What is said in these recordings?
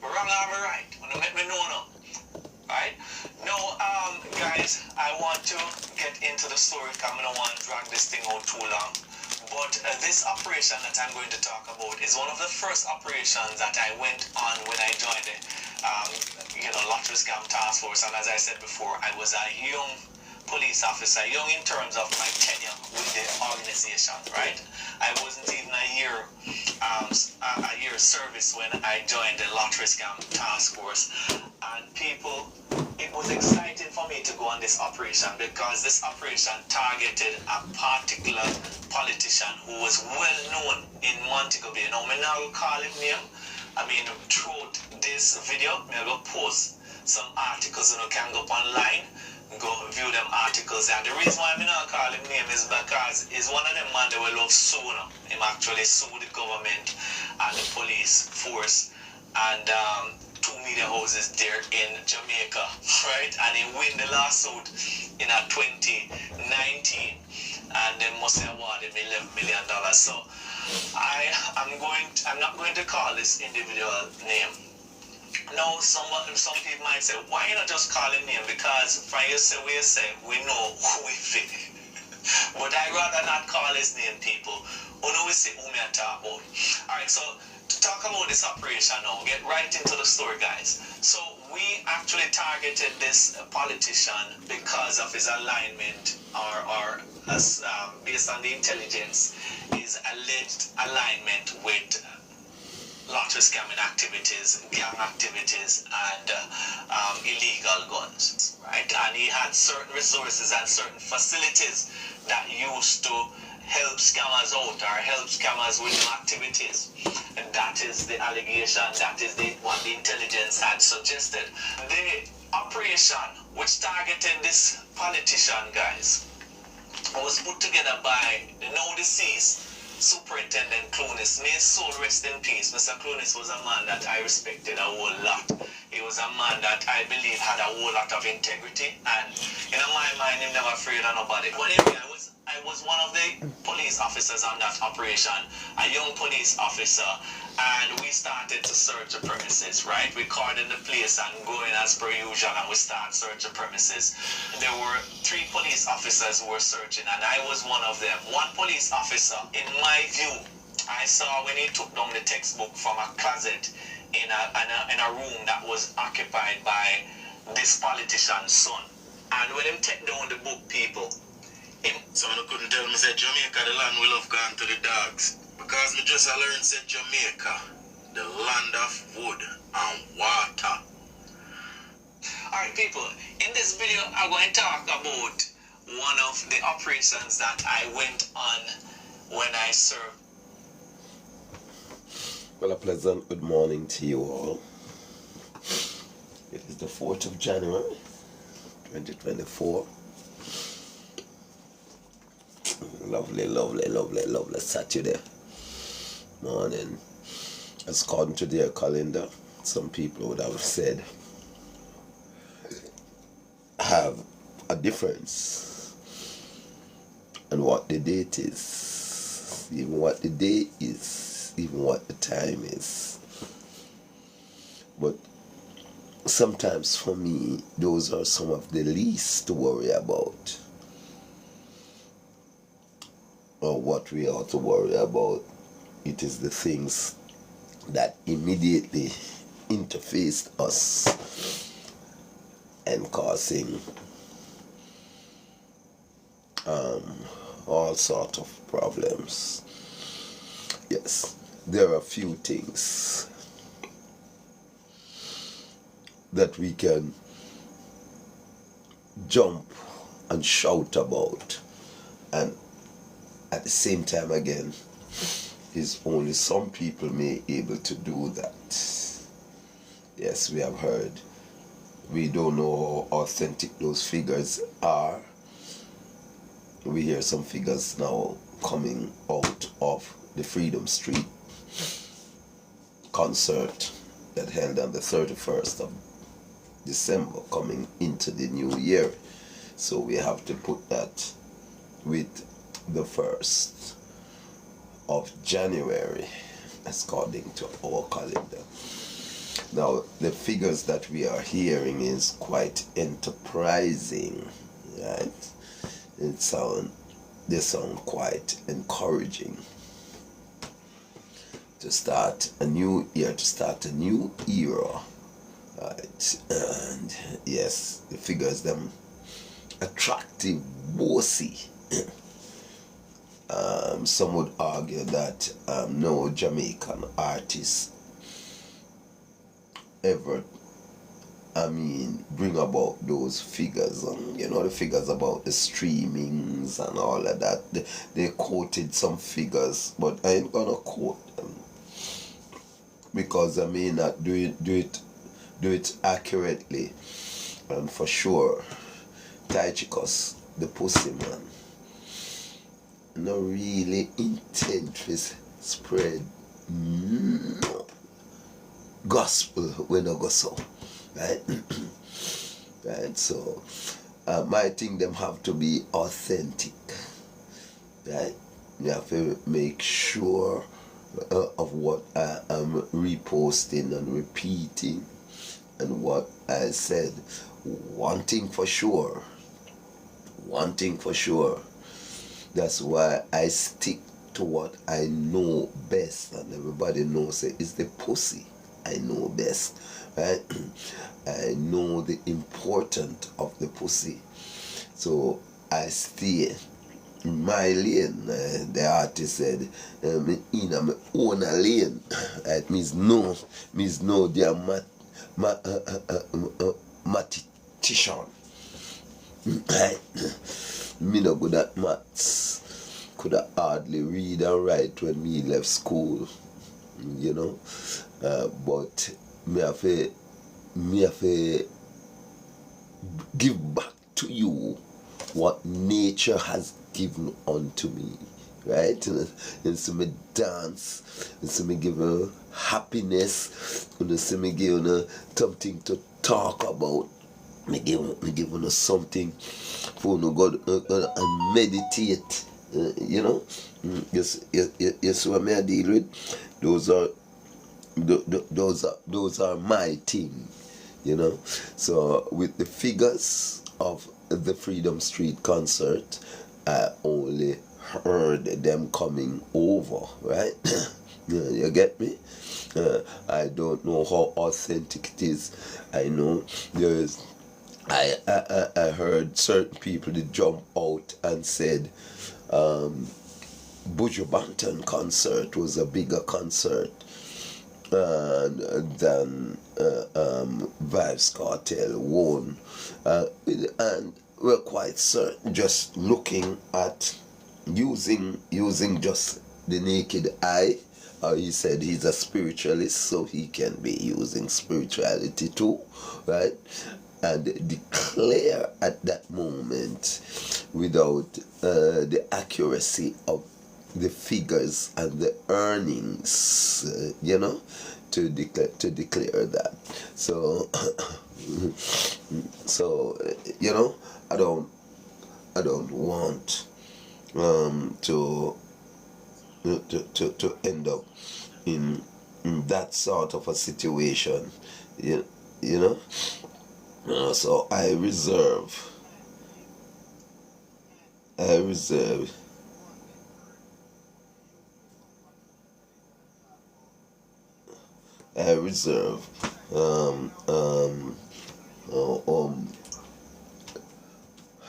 Wrong or right? Wanna make me know now. Right? Now, guys, I want to get into the story because I don't want to drag this thing out too long. But this operation that I'm going to talk about is one of the first operations that I went on when I joined the, Lottery Scam Task Force. And as I said before, I was a young police officer, young in terms of my tenure with the organization, right? I wasn't even a year service when I joined the Lottery Scam Task Force. And people, it was exciting for me to go on this operation because this operation targeted a particular politician who was well known in Montego Bay. Now, I'm not going to call him name. I mean, throughout this video, I'm going to post some articles and you can go up online and go view them articles. And the reason why I'm not call him name is because he's one of them man that will love sue. Him actually sue the government and the police force and two media houses there in Jamaica, right? And he win the lawsuit in 2019, and they must have awarded me $11 million. So I'm not going to call this individual name. Now, some people might say, why not just call him name? Because from you say, we know who we fit. But I rather not call his name, people. Who know we say who me I talk about. Alright, so to talk about this operation now, get right into the story, guys. So we actually targeted this politician because of his alignment or based on the intelligence, his alleged alignment with lottery scamming activities, gang activities, and illegal guns, right? And he had certain resources and certain facilities that used to help scammers out or help scammers with new activities. And that is the allegation, that is what the intelligence had suggested. The operation which targeted this politician, guys, was put together by the now deceased Superintendent Clunis. May his soul rest in peace. Mr. Clunis was a man that I respected a whole lot. He was a man that I believe had a whole lot of integrity, and in my mind, he never afraid of nobody. But anyway, I was one of the police officers on that operation, a young police officer, and we started to search the premises, right? We cordoned the place and going as per usual, and we start search the premises. There were 3 police officers who were searching, and I was one of them. One police officer, in my view, I saw when he took down the textbook from a closet in a room that was occupied by this politician's son. And when him take down the book, people, someone couldn't tell me, said Jamaica, the land will have gone to the dogs. Because me just learned, said Jamaica, the land of wood and water. Alright, people, in this video, I'm going to talk about one of the operations that I went on when I served. Well, a pleasant good morning to you all. It is the 4th of January, 2024. Lovely Saturday morning. As according to their calendar, some people would have said have a difference and what the date is, even what the day is, even what the time is. But sometimes for me, those are some of the least to worry about, or what we ought to worry about. It is the things that immediately interface us and causing all sorts of problems. Yes, there are a few things that we can jump and shout about, and at the same time again, is only some people may able to do that. Yes, we have heard. We don't know how authentic those figures are. We hear some figures now coming out of the Freedom Street concert that held on the 31st of December, coming into the new year. So we have to put that with the 1st of January. according to our calendar. Now, the figures that we are hearing is quite enterprising, right? They sound quite encouraging to start a new year, to start a new era, right? And yes, the figures them attractive, bossy. Some would argue that no Jamaican artist ever, bring about those figures. The figures about the streamings and all of that. They quoted some figures, but I ain't gonna quote them because I may not do it accurately. And for sure, Tychicus, the pussy man, no really intent to spread no gospel when I go so, right? Right, so my thing them have to be authentic, right? You have to make sure of what I am reposting and repeating and what I said. One thing for sure, that's why I stick to what I know best, and everybody knows it is the pussy I know best, right? I know the importance of the pussy, so I stay in my lane. The artist said, in my own lane. It means no, they are mathematician. Right? Me no good at maths. Could have hardly read and write when me left school, but me have to give back to you what nature has given unto me, right? And so me dance, and so me give her happiness, and so me give her something to talk about. Me give her something for no God and meditate. Yes, what I deal with, those are my thing, So with the figures of the Freedom Street concert, I only heard them coming over, right? You get me? I don't know how authentic it is. I know I heard certain people that jump out and said Buju Banton concert was a bigger concert than Vybz Kartel won, and we're quite certain, just looking at using just the naked eye. He said he's a spiritualist, so he can be using spirituality too, right? And declare at that moment without the accuracy of the figures and the earnings, to declare that. So, I don't want to end up in that sort of a situation, so I reserve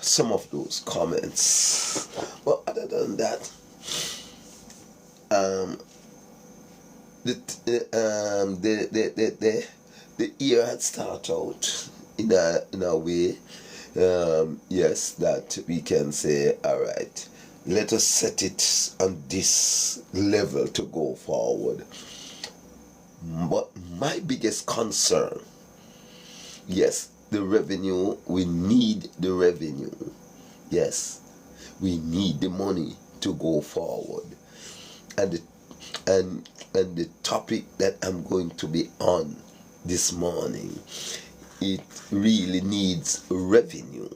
some of those comments. But other than that, the year had started out in a way, yes, that we can say, all right, let us set it on this level to go forward. But my biggest concern, yes, the revenue, we need the revenue. Yes, we need the money to go forward. And the topic that I'm going to be on this morning, it really needs revenue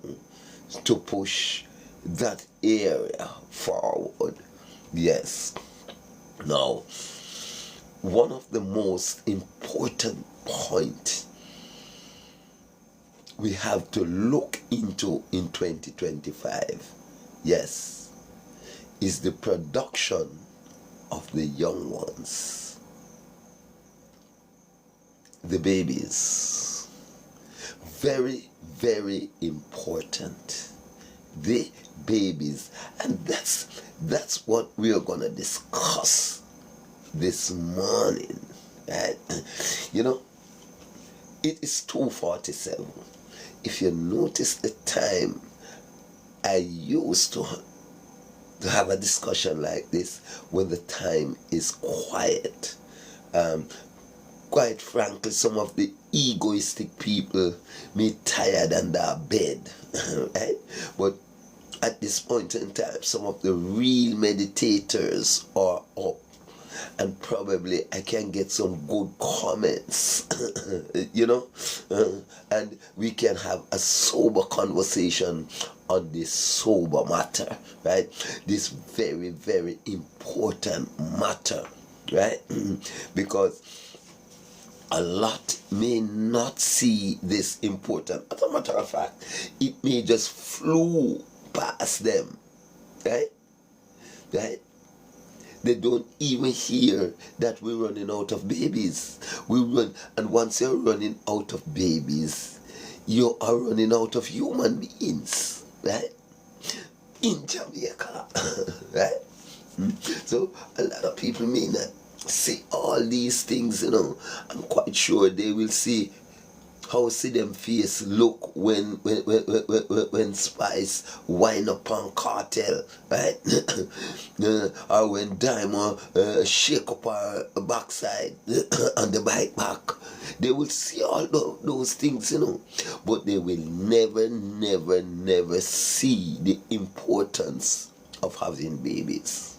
to push that area forward. Yes. Now, one of the most important points we have to look into in 2025, yes, is the production of the young ones, the babies. Very, very important. The babies. And that's what we are going to discuss this morning. Right? You know, it is 2:47. If you notice the time, I used to have a discussion like this when the time is quiet. Quite frankly, some of the egoistic people may tired under bed, right? But at this point in time, some of the real meditators are up, and probably I can get some good comments, you know, and we can have a sober conversation on this sober matter, right? This very, very important matter, right? Because a lot may not see this important. As a matter of fact, it may just flew past them, right? Right? They don't even hear that we're running out of babies. And once you're running out of babies, you are running out of human beings, right? In Jamaica, right? So a lot of people may not see all these things, you know. I'm quite sure they will see how see them face look when Spice wind up on Cartel, right? Or when Diamond shake up her backside on the bike back. They will see all those things, you know, but they will never see the importance of having babies,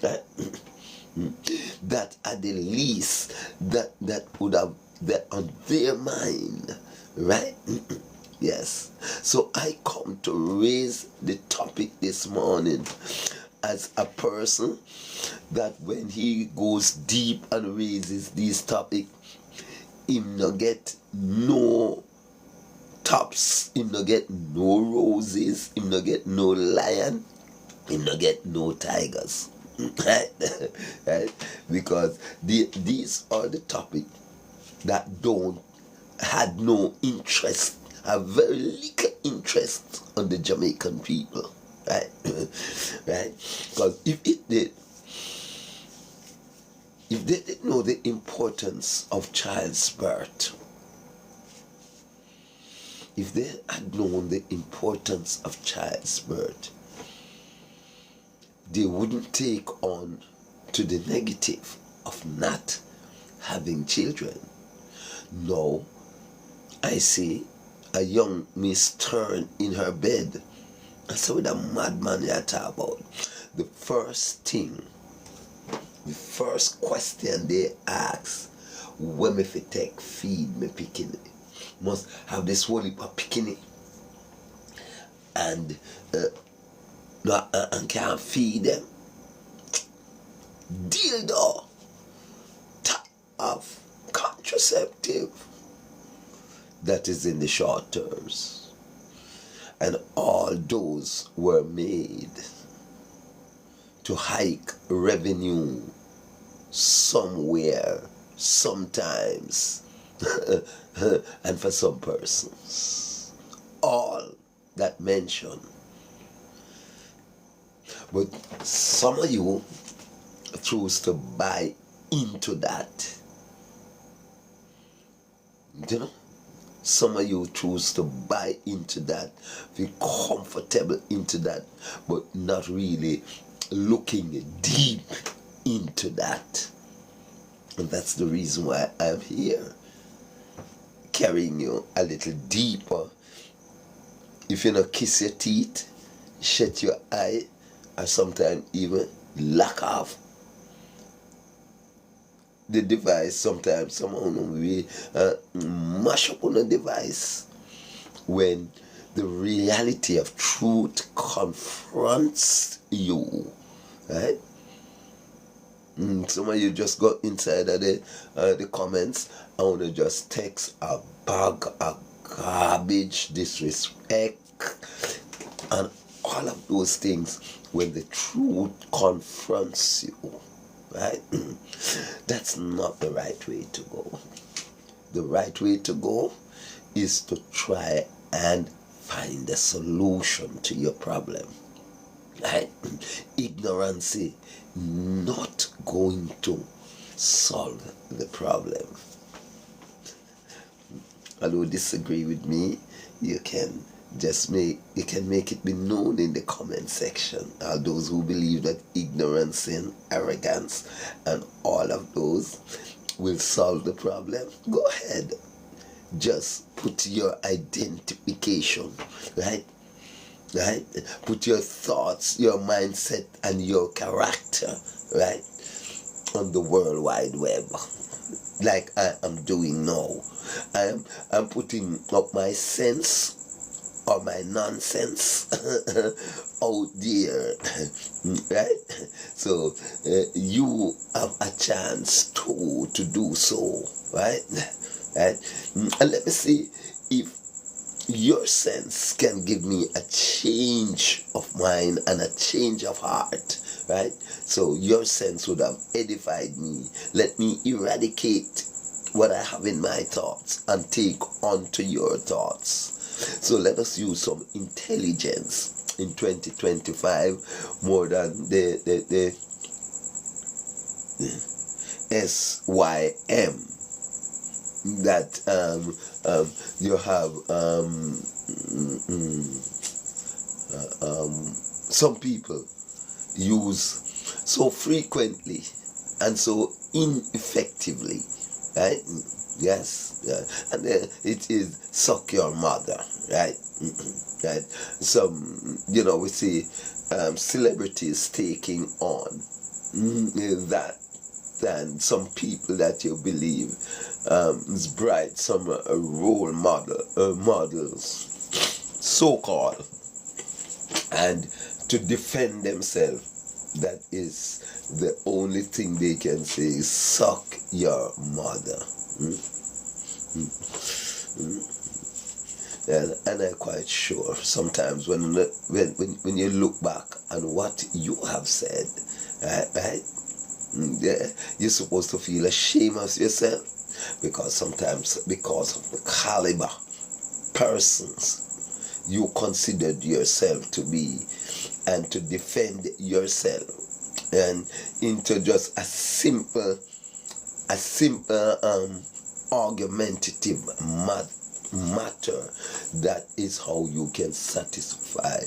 right? That at the least that would have that on their mind, right? Yes. So I come to raise the topic this morning as a person that when he goes deep and raises this topic, him no get no tops, him no get no roses, him no get no lion, him no get no tigers. Right? Right? Because these are the topics that had no interest, have very little interest on the Jamaican people, right? Right? Because if they didn't know the importance of child's birth, if they had known the importance of child's birth, they wouldn't take on to the negative of not having children. No, I see a young miss turn in her bed. I said, with a madman you talk about. The first question they ask, when me fi take feed me bikini? Must have this whole heap of bikini and can't feed them. Dildo, type of contraceptive that is in the short terms, and all those were made to hike revenue somewhere, sometimes, and for some persons. All that mentioned. But some of you choose to buy into that. You know? Some of you choose to buy into that, be comfortable into that, but not really looking deep into that. And that's the reason why I'm here, carrying you a little deeper. If you don't kiss your teeth, shut your eye, or sometimes even lock off the device. Sometimes someone will mash up on a device when the reality of truth confronts you, right? Some of you just go inside of the comments and wanna just text a bag of garbage, disrespect, and all of those things when the truth confronts you, right? That's not the right way to go. The right way to go is to try and find a solution to your problem. Right? Ignorance not going to solve the problem. Although disagree with me, you can make it be known in the comment section. All those who believe that ignorance and arrogance and all of those will solve the problem, go ahead. Just put your identification, right? Right? Put your thoughts, your mindset, and your character, right, on the World Wide Web, like I am doing now. I'm putting up my sense or my nonsense out there, right? So you have a chance to do so, right? Right? And let me see if your sense can give me a change of mind and a change of heart, right? So your sense would have edified me. Let me eradicate what I have in my thoughts and take on to your thoughts. So let us use some intelligence in 2025 more than the SYM that you have some people use so frequently and so ineffectively, right? Yes, yeah. And it is suck your mother, right? Right. Some, we see celebrities taking on that, and some people that you believe is bright, some role models, so-called, and to defend themselves, that is the only thing they can say is suck your mother. And I'm quite sure sometimes when you look back on what you have said, right? Yeah, you're supposed to feel ashamed of yourself, because sometimes, because of the caliber persons you considered yourself to be, and to defend yourself, and into just a simple argumentative matter, that is how you can satisfy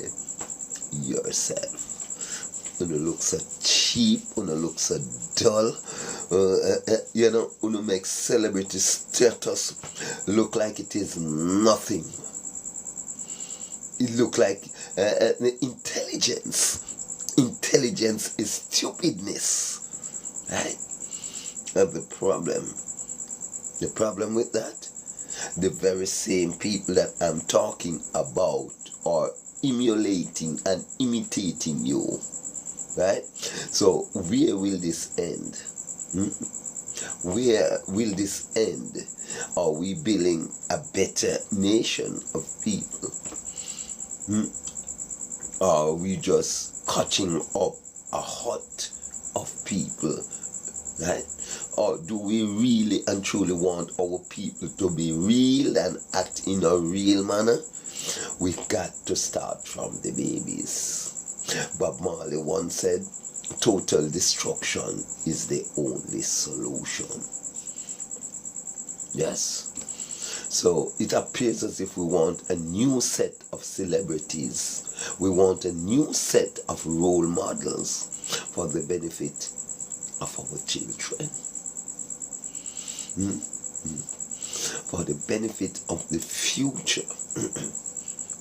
yourself. When you look so cheap, when you look so dull, when you make celebrity status look like it is nothing. It look like intelligence. Intelligence is stupidness, right? And the problem with that, the very same people that I'm talking about are emulating and imitating you. Right? So where will this end? Where will this end? Are we building a better nation of people? Are we just catching up a hut of people? Right? Or do we really and truly want our people to be real and act in a real manner? We've got to start from the babies. Bob Marley once said, total destruction is the only solution. Yes. So it appears as if we want a new set of celebrities. We want a new set of role models for the benefit of our children. For the benefit of the future.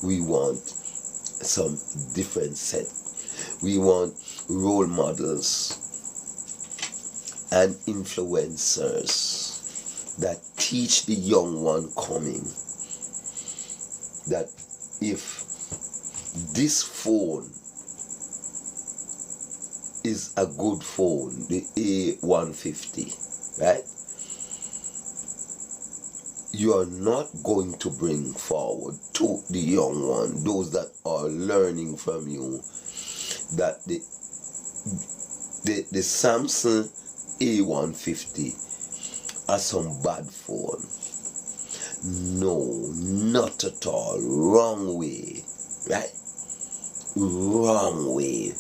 We want some different set. We want role models and influencers that teach the young one coming that if this phone is a good phone, the A150, right? You are not going to bring forward to the young one, those that are learning from you, that the Samsung A150 are some bad phone. No, not at all. Wrong way, right? Wrong way.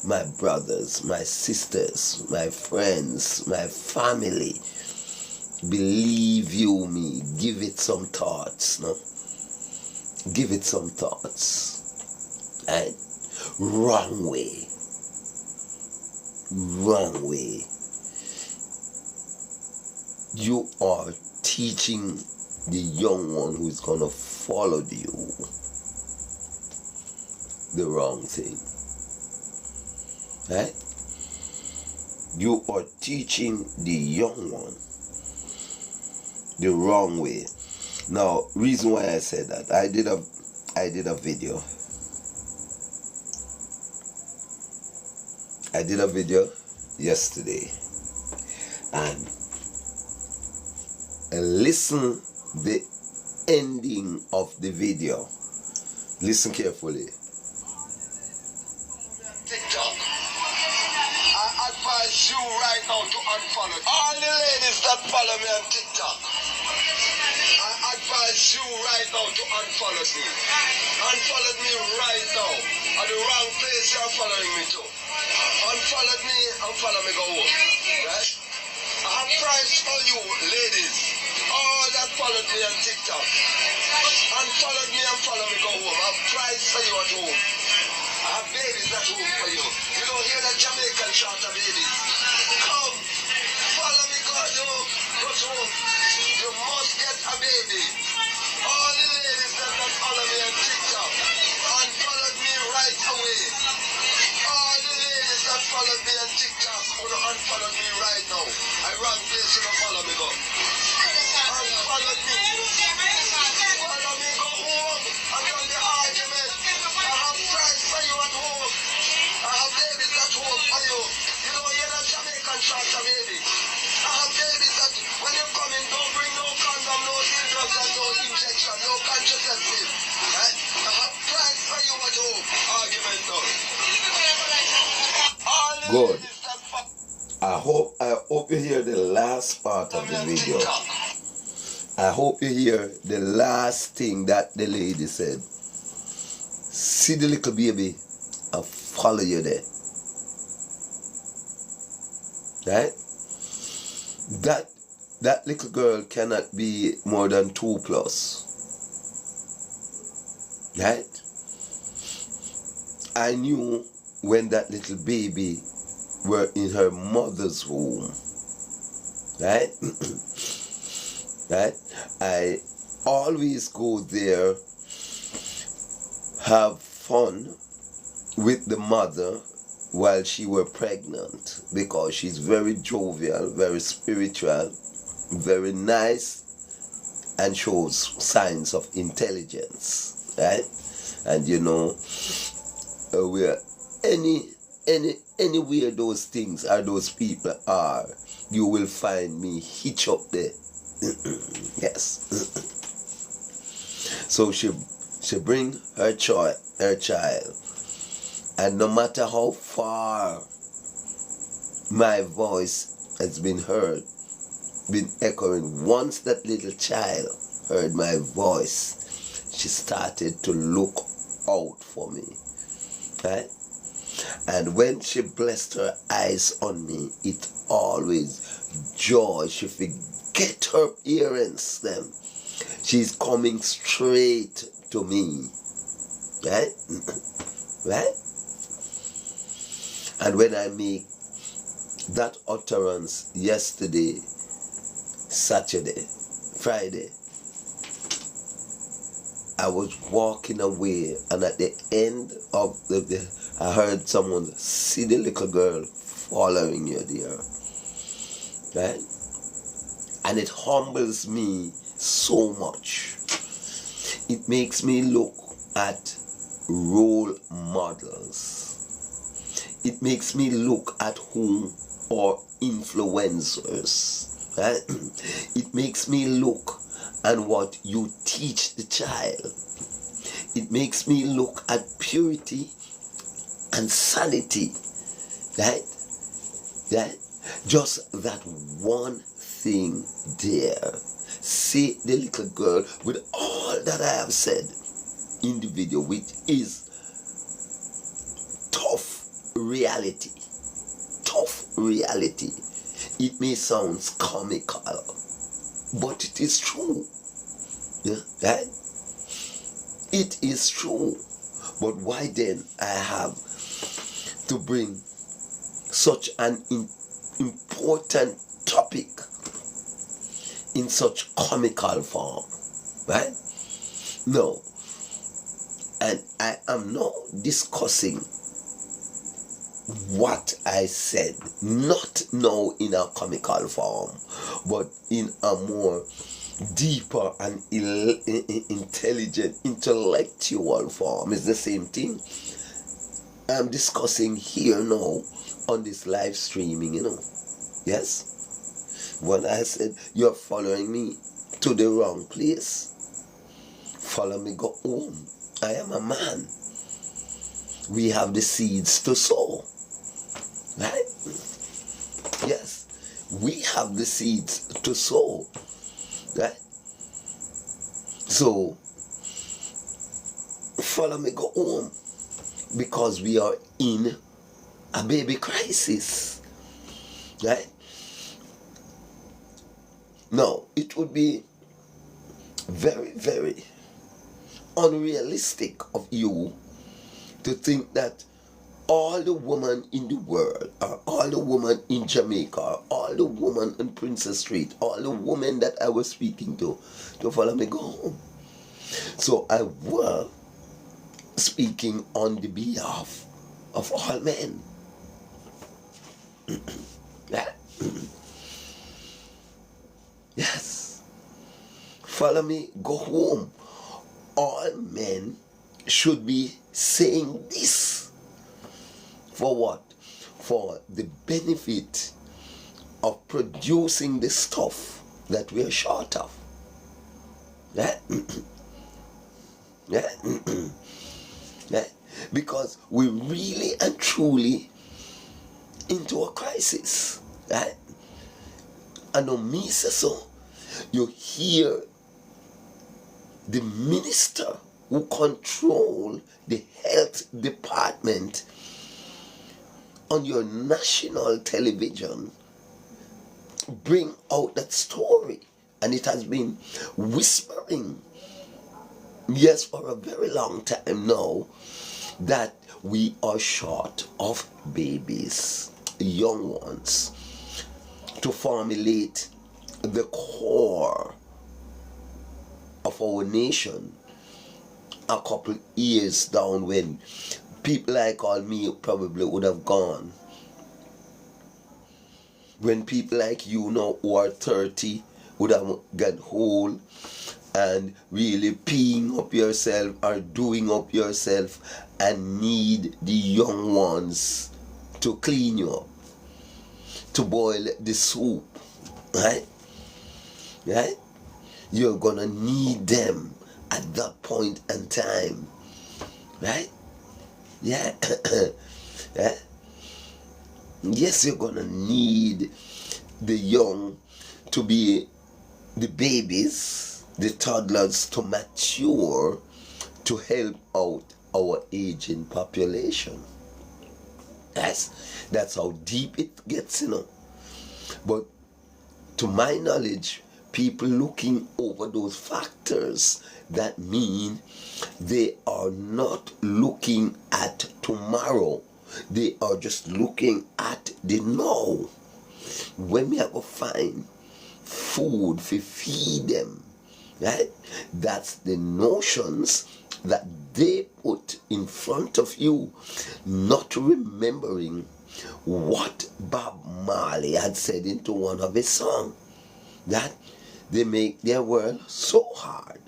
My brothers, my sisters, my friends, my family, believe you me, give it some thoughts, no? Give it some thoughts. Right? Wrong way. Wrong way. You are teaching the young one who's gonna follow you the wrong thing. Right? You are teaching the young one the wrong way. Now, reason why I said that, I did a video. I did a video yesterday, and listen the ending of the video. Listen carefully. TikTok. I advise you right now to unfollow all the ladies that follow me on TikTok. I advise you right now to unfollow me. Unfollow me right now. At the wrong place you're following me to. Unfollow me and follow me go home. Right? I have price for you, ladies. All that followed me on TikTok. Unfollow me and follow me go home. I have price for you at home. I have babies at home for you. You don't hear that Jamaican shout of babies. Come, follow me, go home. Go to home. You must get a baby. All the ladies that follow me on TikTok, unfollow me right away. All the ladies that follow me on TikTok, wanna unfollow me right now. I wrong place you don't follow me go. Unfollow me. Follow me, go home. I'm done the argument. I have price for you at home. I have babies at home for you. You don't hear that Jamaican shout of baby. I have babies that when you come in, don't bring no condom, no dildos, and no injection, no contraceptive. Right? I have price for you at home. Argument done. Good. I hope you hear the last part of the video. I hope you hear the last thing that the lady said. See the little baby, I'll follow you there. Right? That little girl cannot be more than 2+. Right? I knew when that little baby were in her mother's womb. Right? Right? I always go there, have fun with the mother while she were pregnant, because she's very jovial, very spiritual, very nice, and shows signs of intelligence, right? And you know, where anywhere those things or those people are, you will find me hitch up there. Yes. So she bring her child, and no matter how far my voice has been heard, been echoing, once that little child heard my voice, she started to look out for me, right? And when she blessed her eyes on me, it always joy. She forget her parents them. She's coming straight to me, right? Right? And when I make that utterance yesterday, Saturday, Friday, I was walking away, and at the end of I heard someone, see the little girl following you there, right? And it humbles me so much. It makes me look at role models. it makes me look at who are influencers, right? It makes me look at what you teach the child. It makes me look at purity and sanity, right? Right? Just that one thing there. See the little girl with all that I have said in the video, which is tough reality. Tough reality. It may sound comical, but it is true. Yeah, right? It is true. But why then I have to bring such an important topic in such comical form, right? No. And I am now discussing what I said, not now in a comical form, but in a more deeper and intelligent, intellectual form. It's the same thing I'm discussing here now on this live streaming, Yes? When I said you're following me to the wrong place, follow me, go home. I am a man. We have the seeds to sow. Right? Yes. We have the seeds to sow. Right? So, follow me, go home. Because we are in a baby crisis. Right? Now, it would be very, very unrealistic of you to think that all the women in the world, or all the women in Jamaica, or all the women in Princess Street, all the women that I was speaking to follow me go home. So I was speaking on the behalf of all men. Yes. Follow me, go home. All men should be saying this. For what? For the benefit of producing the stuff that we are short of. Right? Right? Right? Because we really and truly into a crisis. Right? And on me say so, you hear the minister who control the health department on your national television bring out that story, and it has been whispering, yes, for a very long time now, that we are short of babies, young ones, to formulate the core of our nation a couple years down, when people like all me probably would have gone. When people like you now who are 30 would have got whole and really peeing up yourself or doing up yourself and need the young ones to clean you up, to boil the soup, right? Right? You're gonna need them at that point in time, right? Yeah. Yeah. Yes, you're gonna need the young to be the babies, the toddlers to mature to help out our aging population. That's how deep it gets, But to my knowledge, people looking over those factors, that mean they are not looking at tomorrow. They are just looking at the now. When we have to find food to feed them, right? That's the notions that they put in front of you, not remembering what Bob Marley had said into one of his songs, that they make their world so hard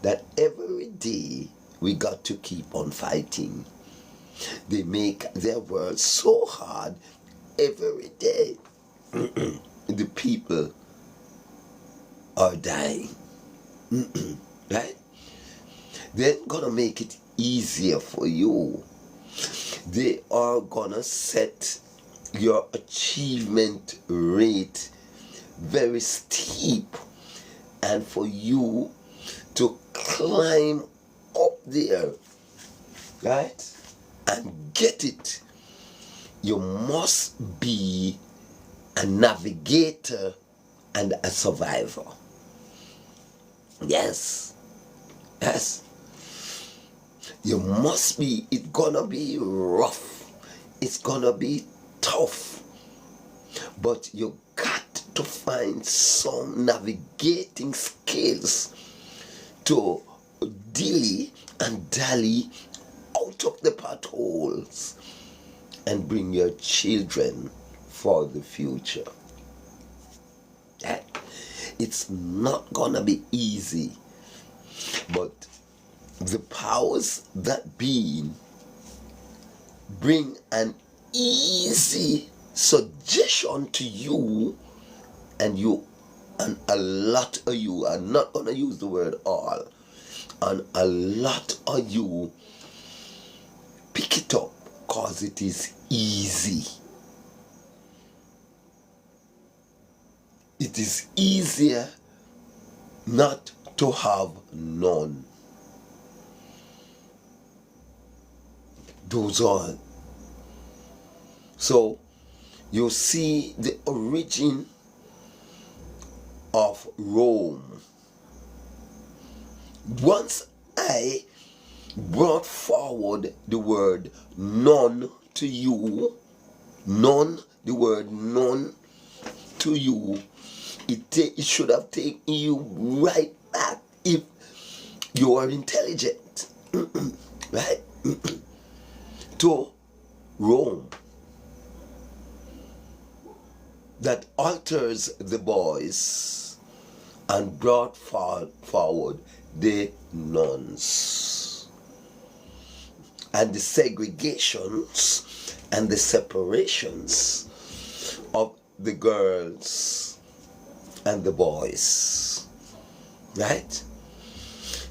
that every day we got to keep on fighting. They make their world so hard every day. The people are dying. Right? They're gonna make it easier for you. They are gonna set your achievement rate very steep, and for you to climb up there, right, and get it, you must be a navigator and a survivor. Yes. You must be. It's gonna be rough. It's gonna be tough. But you got to find some navigating skills to dilly and dally out of the potholes and bring your children for the future. It's not gonna be easy, but the powers that be bring an easy suggestion to you, and a lot of you, I'm not gonna use the word all, and a lot of you pick it up because it is easy. It is easier not to have none. Those are. So you see the origin of Rome. Once I brought forward the word none to you, the word none to you, it should have taken you right back if you are intelligent, right? To Rome. That alters the boys and brought forward the nuns. And the segregations and the separations of the girls and the boys. Right?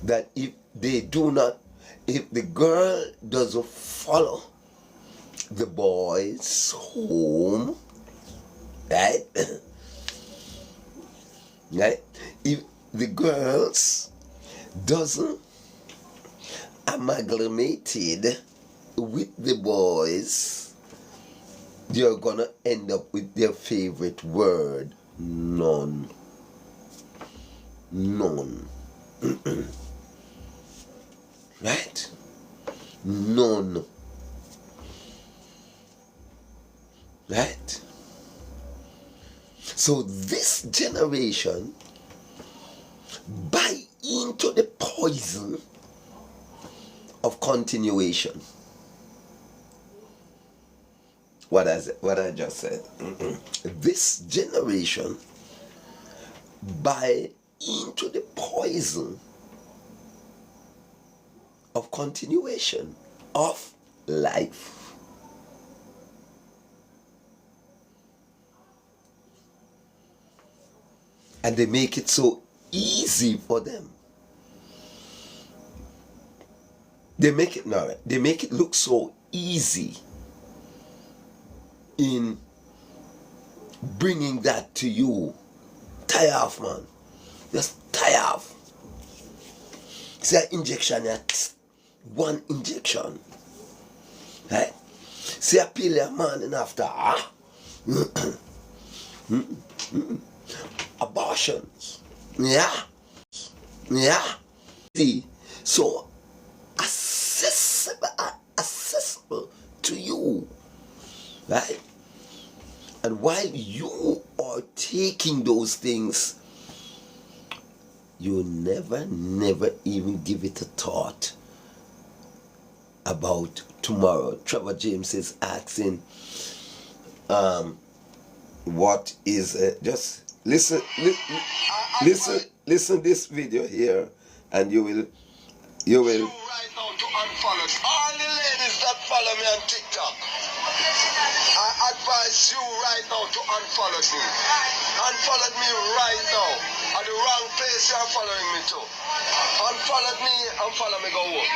That if the girl doesn't follow the boys home, right? Right? If the girls doesn't amalgamated with the boys, they're gonna end up with their favorite word, none. Right? None. Right? So this generation buy into the poison of continuation. What I just said. This generation buy into the poison of continuation of life. And they make it so easy for them. They make it look so easy in bringing that to you. Tie off, man. Just tie off. Say injection, one injection. Right? See a pill, man, and after, abortions. Yeah. See, so accessible to you. Right? And while you are taking those things, you never even give it a thought about tomorrow. Trevor James is asking, what is just listen this video here, and you will Right now to unfollow all the ladies that follow unfollow me on TikTok. I advise you right now to unfollow me. Unfollow me right now. At the wrong place you're following me to. Unfollow me and follow me go home.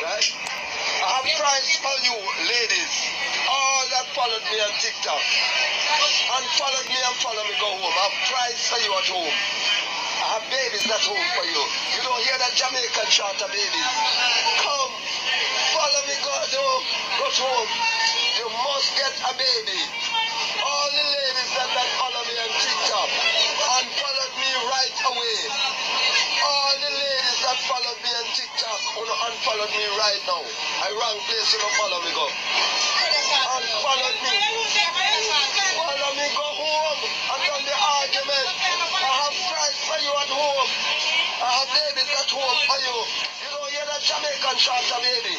Right? I have prize for you, ladies. All that followed me on TikTok. Unfollow me and follow me go home. I have prize for you at home. I have babies at home for you. You don't hear that Jamaican charter babies. Come, follow me, go home. Go to home. You must get a baby. All the ladies that follow me on TikTok, unfollow me right away. All the ladies that follow me on TikTok, unfollow me right now. I wrong place, you don't follow me, go. Unfollow me. Follow me, go home. And done the argument. I have price for you at home. I have babies at home for you. You don't hear that Jamaican charter baby.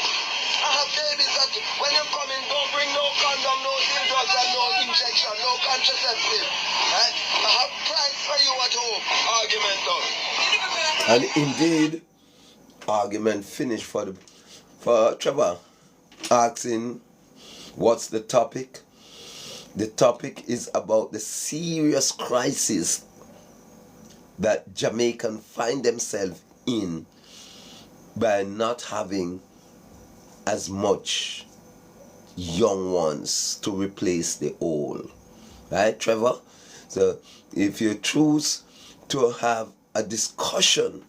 I have babies that when you come in, don't bring no condom, no dildos, and no injection, no contraceptive. Right? I have price for you at home. Argument done. And indeed, argument finished for Trevor asking, what's the topic? The topic is about the serious crisis that Jamaicans find themselves in by not having as much young ones to replace the old. Right, Trevor? So if you choose to have a discussion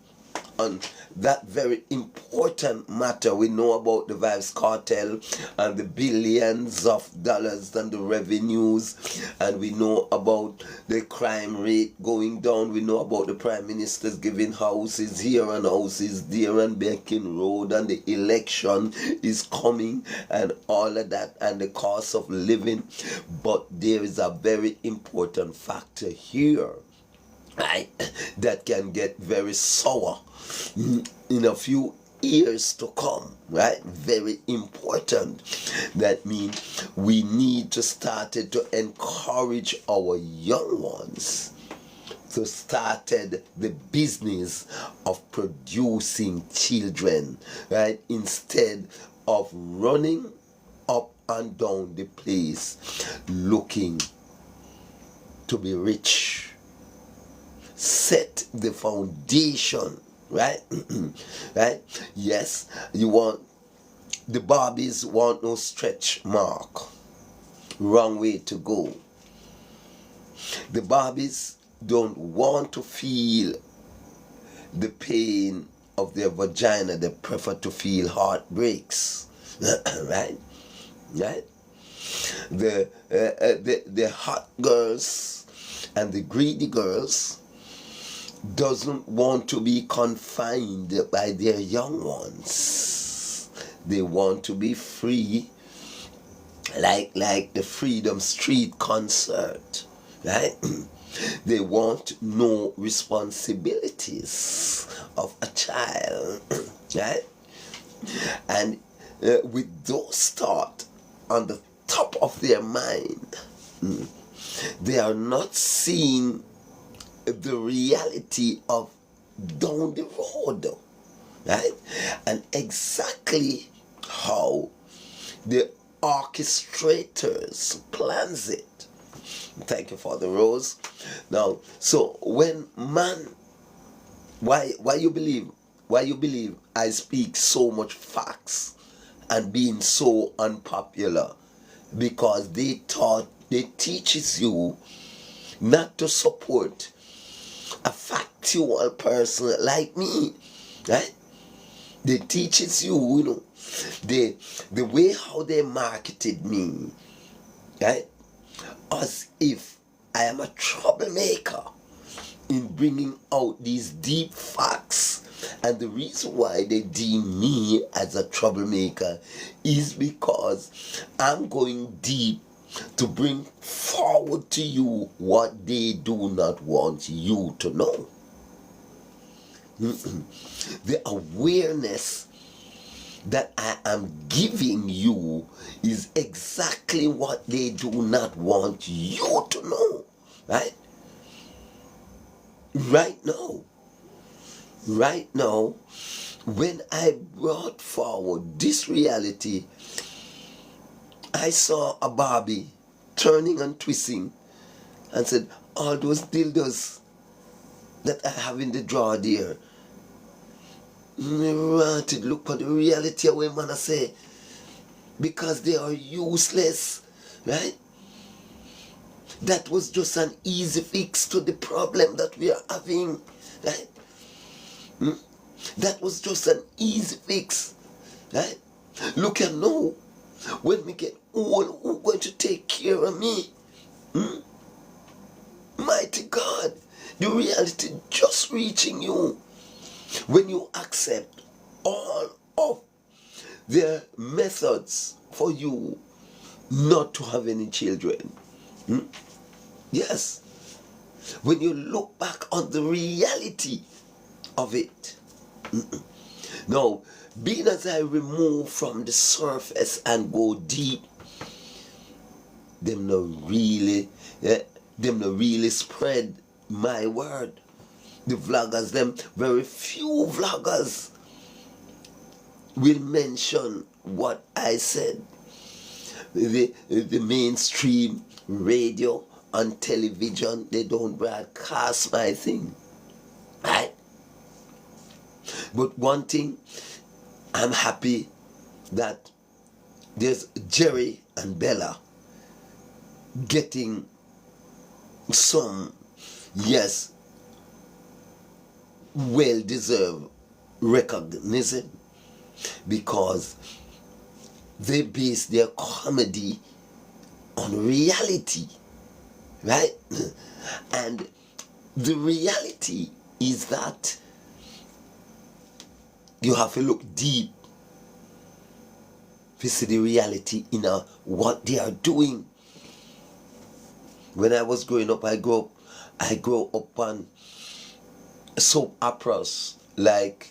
on that very important matter, we know about the Vybz Kartel and the billions of dollars and the revenues, and we know about the crime rate going down. We know about the prime ministers giving houses here and houses there and making road, and the election is coming and all of that, and the cost of living. But there is a very important factor here, right, that can get very sour in a few years to come, right? Very important. That means we need to start to encourage our young ones to start the business of producing children, right? Instead of running up and down the place looking to be rich. Set the foundation, right? Right? Yes, you want, the Barbies want no stretch mark. Wrong way to go. The Barbies don't want to feel the pain of their vagina. They prefer to feel heartbreaks. Right? Right? The hot girls and the greedy girls doesn't want to be confined by their young ones. They want to be free, like the Freedom Street concert, right? They want no responsibilities of a child, right? And with those thoughts on the top of their mind, they are not seeing the reality of down the road, right? And exactly how the orchestrators plans it. Thank you for the rose. Now, so when man, why you believe I speak so much facts and being so unpopular? Because they teaches you not to support a factual person like me, right? They teaches you, the way how they marketed me, right? As if I am a troublemaker in bringing out these deep facts. And the reason why they deem me as a troublemaker is because I'm going deep to bring forward to you what they do not want you to know. The awareness that I am giving you is exactly what they do not want you to know. Right? Right now, when I brought forward this reality, I saw a Barbie turning and twisting and said, all those dildos that I have in the drawer there, to look for the reality of what man I say, because they are useless, right? That was just an easy fix to the problem that we are having, right? That was just an easy fix, right? Look at now, when we get old, who's going to take care of me? Mighty God, the reality just reaching you when you accept all of their methods for you not to have any children. Yes, when you look back on the reality of it. Now, being as I remove from the surface and go deep, them not really spread my word. The vloggers, them very few vloggers will mention what I said. The mainstream radio and television, they don't broadcast my thing, right? But one thing, I'm happy that there's Jerry and Bella getting some, yes, well-deserved recognition, because they base their comedy on reality, right? And the reality is that you have to look deep to see the reality in what they are doing. When I was growing up, I grew up on soap operas like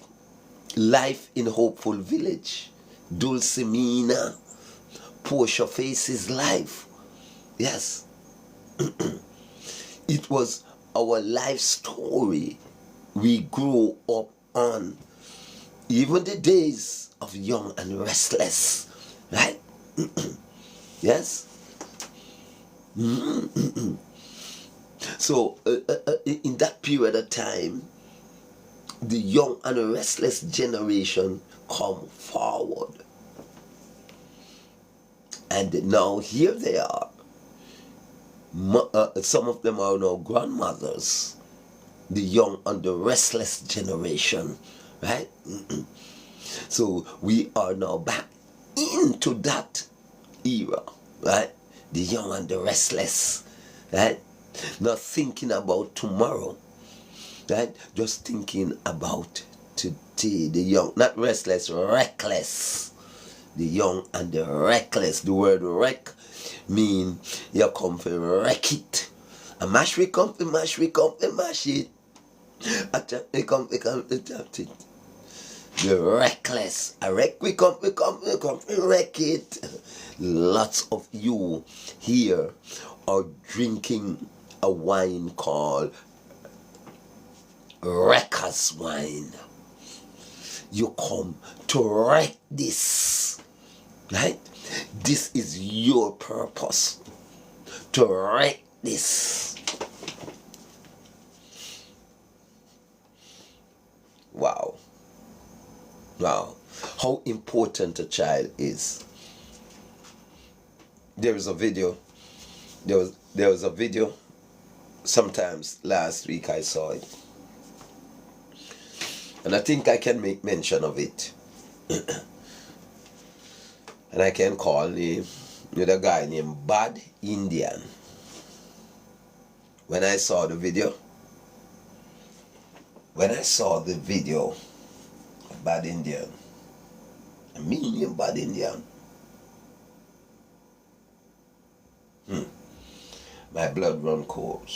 Life in Hopeful Village, Dulcimina, Portia Faces Life. Yes. It was our life story we grew up on. Even the days of Young and Restless, right? Yes. So in that period of time, the Young and Restless generation come forward, and now here they are. Some of them are now grandmothers, the Young and the Restless generation, right? So we are now back into that era, right? The Young and the Restless, right? Not thinking about tomorrow, right? Just thinking about today. The young, not restless, reckless. The young and the reckless. The word wreck mean you come to wreck it. A mash we come to mash, we come to mash it. We come to tap it. The reckless. A wreck we come to wreck it. Lots of you here are drinking a wine called wrecker's wine. You come to wreck this, right? This is your purpose, to wreck this. Wow. Wow. How important a child is. There was a video. There was a video. Sometimes last week I saw it. And I think I can make mention of it. And I can call him with a guy named Bad Indian. When I saw the video of Bad Indian, a medium Bad Indian, my blood run cold.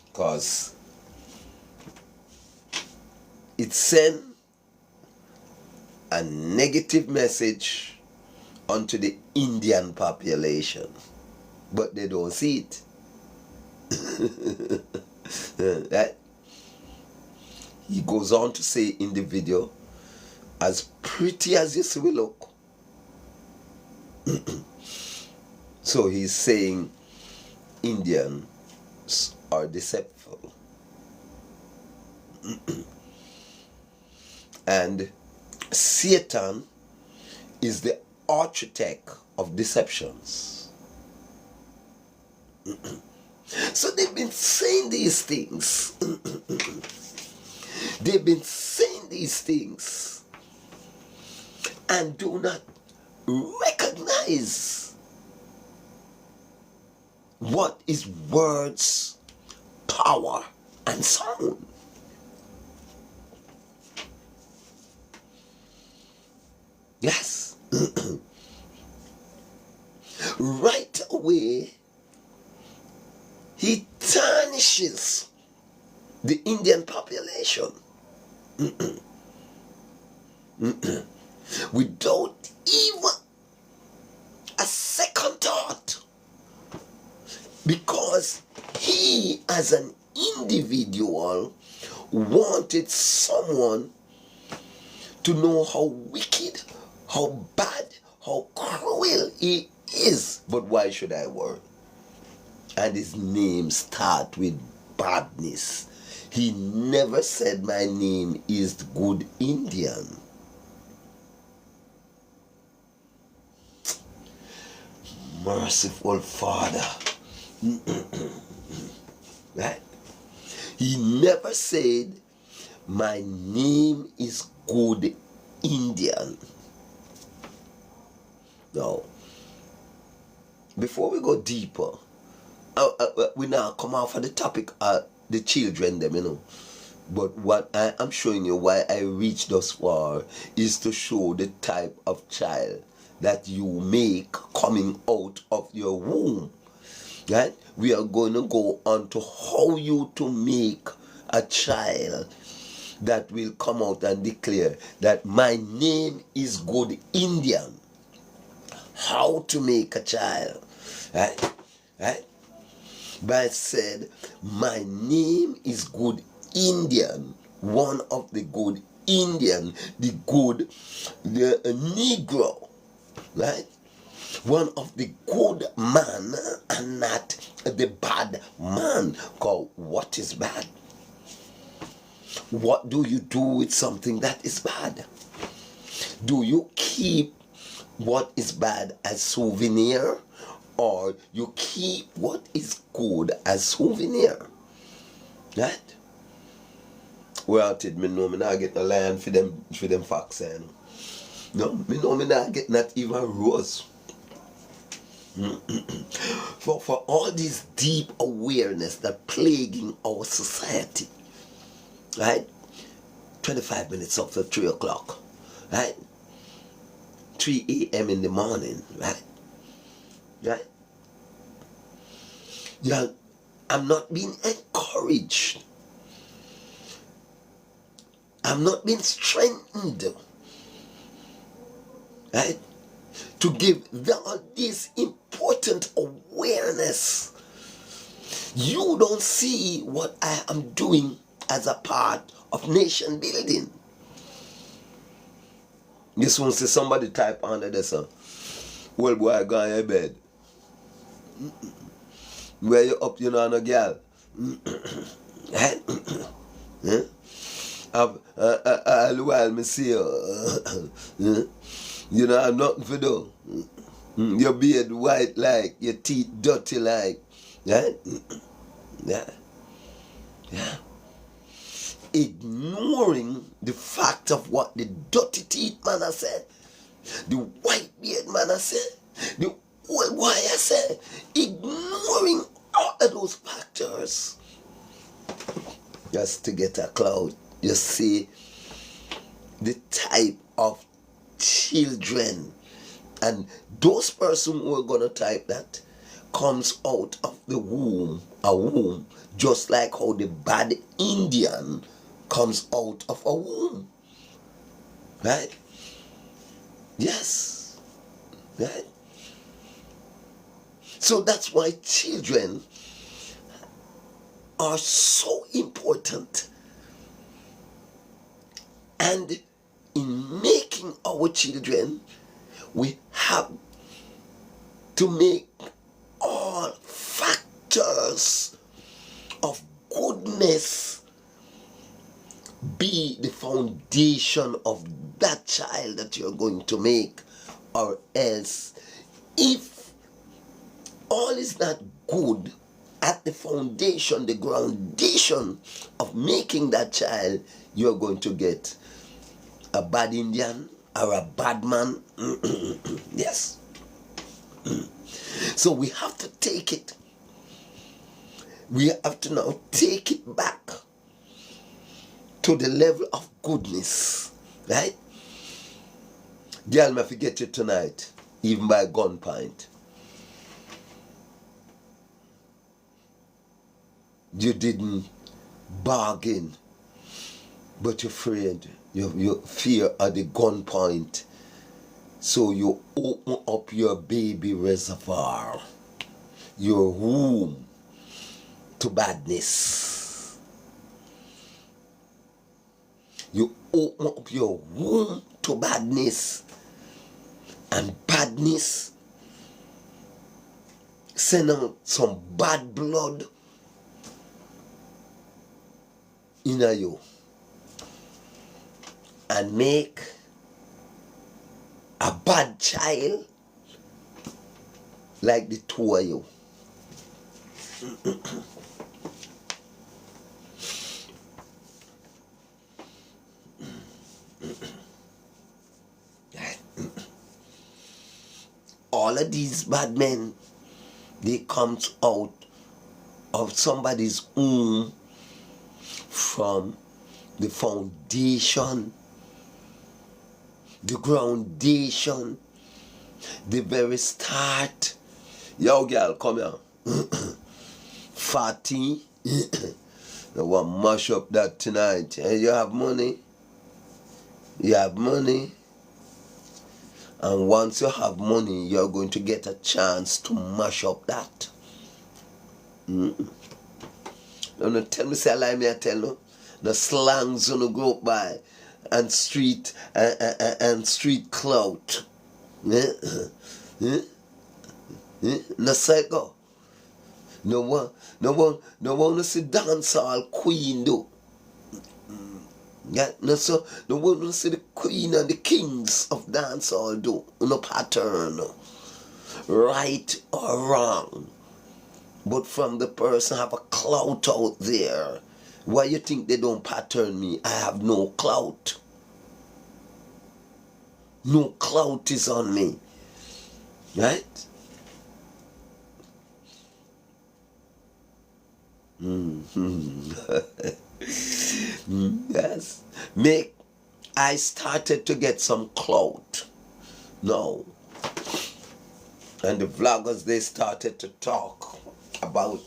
Because it sent a negative message onto the Indian population, but they don't see it. Right? He goes on to say in the video, as pretty as you see we look, So he's saying Indians are deceitful. And Satan is the architect of deceptions. So they've been saying these things. They've been saying these things and do not recognize what is words, power, and sound. Yes. Right away, he tarnishes the Indian population without even a second thought, because he as an individual wanted someone to know how wicked, how bad, how cruel he is. But why should I worry? And his name start with badness. He never said my name is Good Indian. Merciful Father. Right? He never said my name is Good Indian. Now, before we go deeper, we now come off of the topic of the children, them, you know. But what I am showing you, why I reached thus far, is to show the type of child that you make coming out of your womb. Right? We are going to go on to how you to make a child that will come out and declare that my name is Good Indian. How to make a child. Right? Right? But said, my name is Good Indian. One of the good Indian, the Negro. Right? One of the good man and not the bad man. Called what is bad? What do you do with something that is bad? Do you keep what is bad as souvenir, or you keep what is good as souvenir? Right? Well, did me know me not get no lion for them facts, you know. No, me know me not get not even rose. For all this deep awareness that plaguing our society, right? 25 minutes after 3 o'clock, right? 3 a.m. in the morning, right? Right? Yeah, I'm not being encouraged. I'm not being strengthened, right? To give all this important awareness. You don't see what I am doing as a part of nation building. You soon see somebody type under this, well, boy, go on your bed. Where you up, you know, no girl. Right? A while me see you. You know, I'm nothing for do. Your beard white like, your teeth dirty like. Right? Yeah. Yeah. Ignoring the fact of what the dirty teeth man has said, the white beard man has said, the old boy has said, ignoring all of those factors just to get a cloud. You see the type of children, and those person who are gonna type that comes out of the womb, a womb, just like how the bad Indian comes out of a womb. Right? Yes. Right? So that's why children are so important. And in making our children, we have to make all factors of goodness be the foundation of that child that you're going to make, or else if all is not good at the foundation, the groundation of making that child, you're going to get a bad Indian or a bad man. Yes. So we have to take it. We have to now take it back to the level of goodness. Right? Girl, may forget you tonight, even by gunpoint. You didn't bargain, but you're afraid. You fear at the gunpoint. So you open up your baby reservoir, your womb, to badness. You open up your womb to badness. And badness send out some bad blood in you and make a bad child like the two of you. All of these bad men, they come out of somebody's womb from the foundation, the groundation, the very start. Yo, girl, come here. Fatty. I want to mash up that tonight. Hey, you have money? You have money? And once you have money, you're going to get a chance to mash up that. Don't tell me say I lie, me I tell you. The slangs on the go by and street clout. No psycho. No one to see dancehall queen though. Yeah, no one to see the queen and the kings of dancehall do. No pattern. Right or wrong. But from the person have a clout out there. Why you think they don't pattern me? I have no clout. No clout is on me. Right? Yes. I started to get some clout. No. And the vloggers, they started to talk about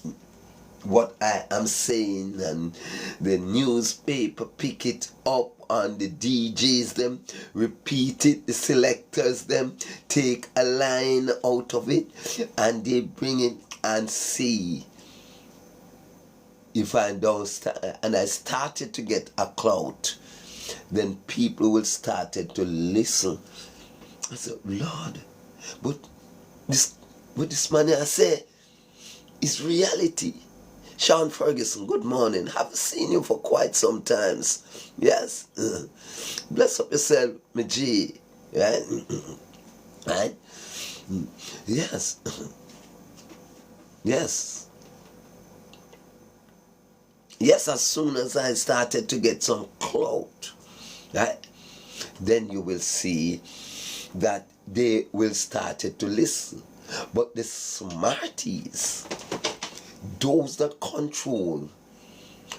what I am saying, and the newspaper pick it up, and the DJs them repeat it, the selectors them take a line out of it and they bring it and see if I don't and I started to get a clout, then people will started to listen. I said, Lord, but this man I say is reality. Sean Ferguson, good morning. Haven't seen you for quite some times. Yes. Bless up yourself, my G. Right? Right? Yes. Yes. Yes, as soon as I started to get some clout, right, then you will see that they will start to listen. But the smarties, those that control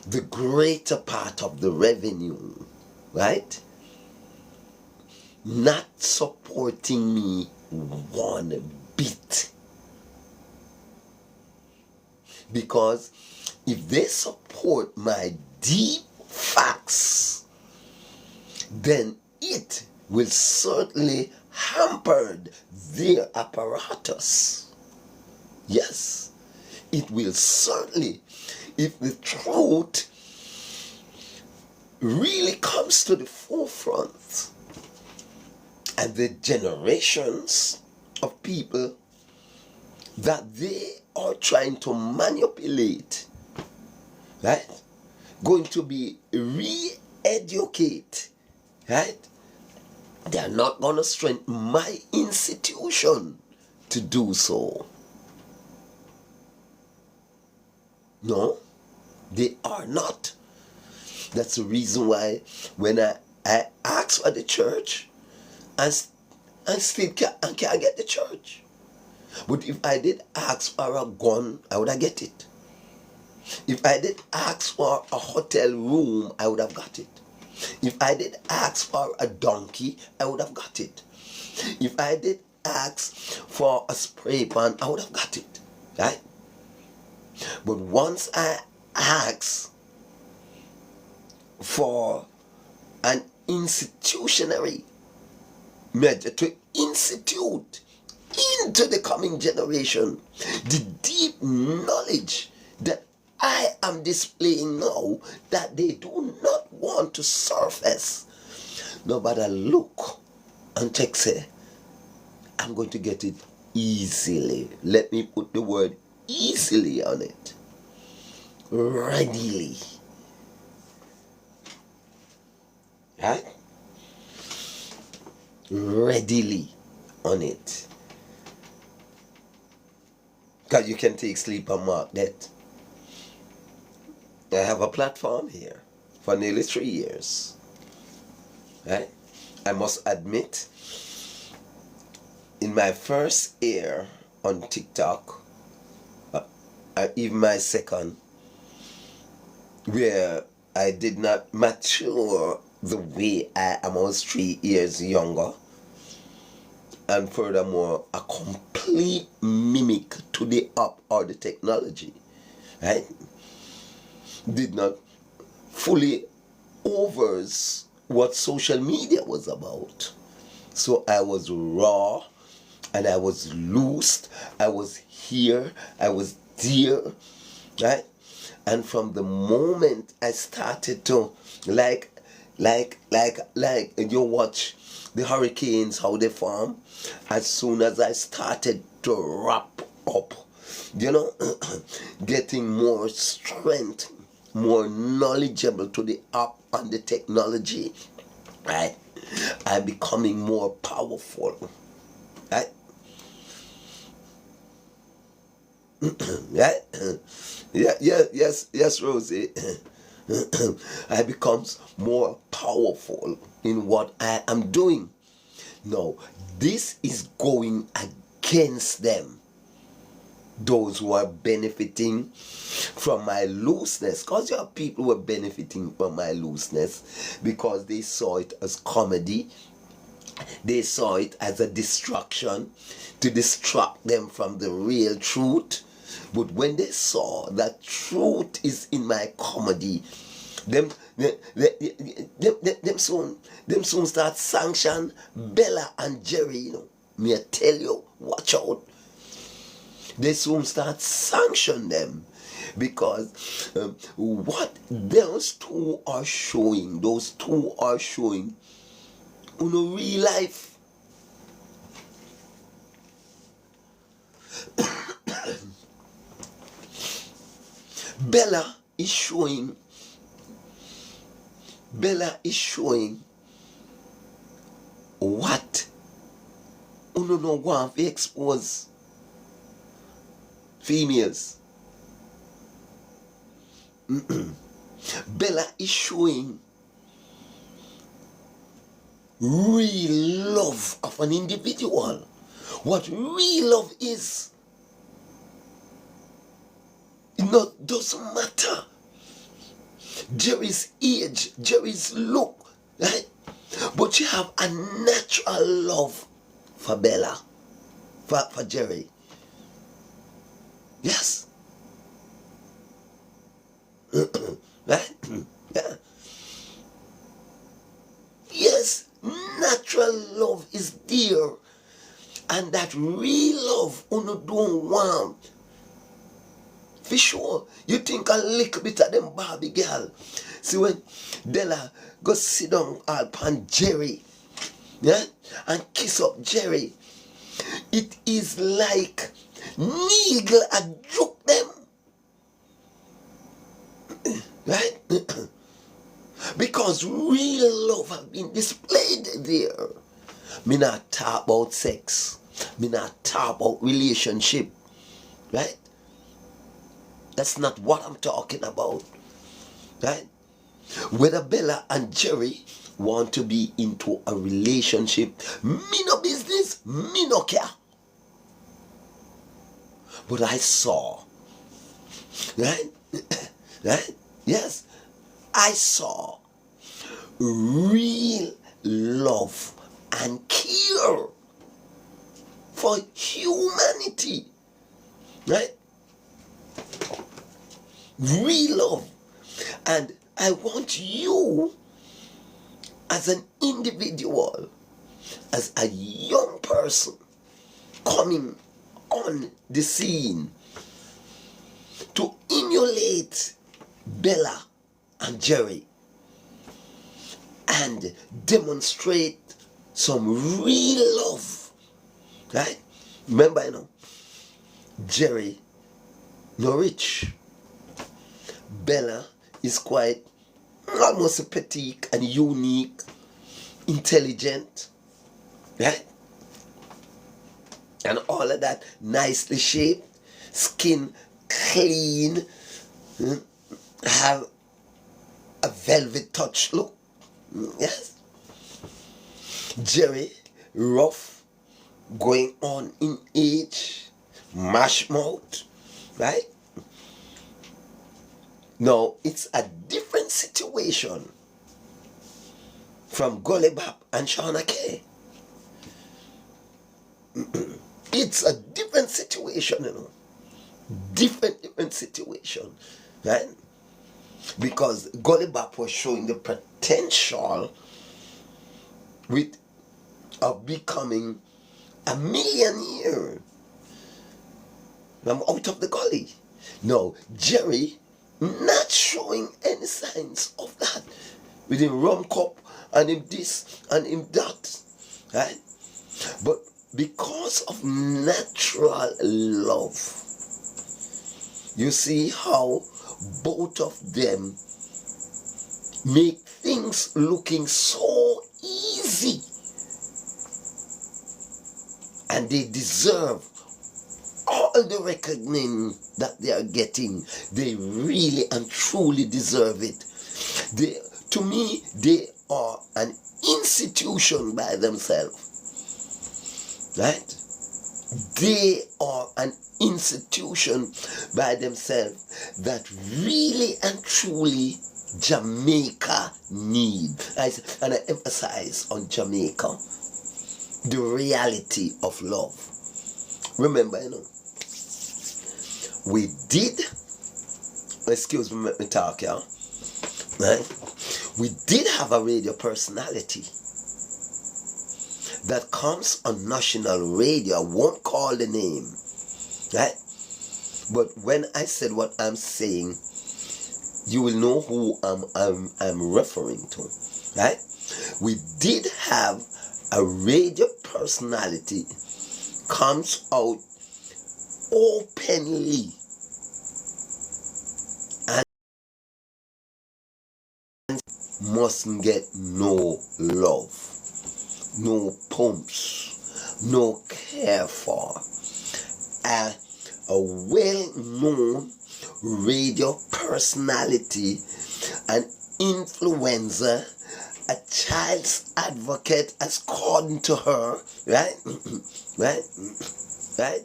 the greater part of the revenue, right, not supporting me one bit. Because if they support my deep facts, then it will certainly hamper their apparatus. Yes, it will certainly, if the truth really comes to the forefront, and the generations of people that they are trying to manipulate, right? Going to be re-educate, right? They are not going to strengthen my institution to do so. No, they are not. That's the reason why when I ask for the church, and still can't get the church. But if I did ask for a gun, I would have get it. If I did ask for a hotel room, I would have got it. If I did ask for a donkey, I would have got it. If I did ask for a spray pan, I would have got it. Right? But once I ask for an institutionary measure to institute into the coming generation the deep knowledge that I am displaying now, that they do not want to surface. Nobody look and check say, I'm going to get it easily. Let me put the word easily on it. Readily. Right? Readily on it. Because you can take sleep and mark that. I have a platform here for nearly 3 years. Right? I must admit, in my first year on TikTok, even my second, where I did not mature the way I am, almost 3 years younger, and furthermore a complete mimic to the app or the technology, right? Did not fully overs what social media was about. So I was raw and I was loosed. I was here, I was there, right? And from the moment I started to like you watch the hurricanes, how they form, as soon as I started to wrap up, getting more strength, more knowledgeable to the app and the technology, right? I'm becoming more powerful, right? Right? Yes, Rosie. I becomes more powerful in what I am doing. No, this is going against them. Those who are benefiting from my looseness, because there are people who are benefiting from my looseness because they saw it as comedy. They saw it as a distraction to distract them from the real truth. But when they saw that truth is in my comedy, them soon start sanction Bella and Jerry. Me I tell you, watch out. They soon start sanction them because what those two are showing in real life. Bella is showing what no want to expose females. Bella is showing real love of an individual. What real love is. It doesn't matter Jerry's age, Jerry's look, right? But you have a natural love for Bella, for Jerry. Yes. Right? Yeah. Yes, natural love is there. And that real love, don't want. For sure, you think a little bit of them Barbie girl. See when Della go sit down upon Jerry, yeah, and kiss up Jerry, it is like Neagle and juke them. Right? Because real love has been displayed there. Me not talk about sex. Me not talk about relationship. Right? That's not what I'm talking about. Right? Whether Bella and Jerry want to be into a relationship, me no business, me no care. But I saw, right? Right? Yes, I saw real love and care for humanity. Right? Real love. And I want you as an individual, as a young person coming on the scene, to emulate Bella and Jerry and demonstrate some real love. Right? Remember, Jerry no rich. Bella is quite almost petite and unique, intelligent, right? And all of that, nicely shaped, skin clean, have a velvet touch look. Yes. Jerry, rough, going on in age, mash mouth, right? Now, it's a different situation from Gully Bop and Shauna Kay. It's a different situation, Different situation, right? Because Gully Bop was showing the potential of becoming a millionaire. I'm out of the gully. No, Jerry not showing any signs of that. With him rum cup and him this and him that. Right? But because of natural love, you see how both of them make things looking so easy. And they deserve all the recognition that they are getting. They really and truly deserve it. To me, they are an institution by themselves. Right? They are an institution by themselves that really and truly Jamaica need. And I emphasize on Jamaica, the reality of love. Remember, we did, excuse me, let me talk, yeah? Right? We did have a radio personality that comes on national radio. I won't call the name, right? But when I said what I'm saying, you will know who I'm referring to, right? We did have a radio personality comes out openly and mustn't get no love, no pumps, no care for. A well-known radio personality, an influencer, a child's advocate, according to her, right? Right?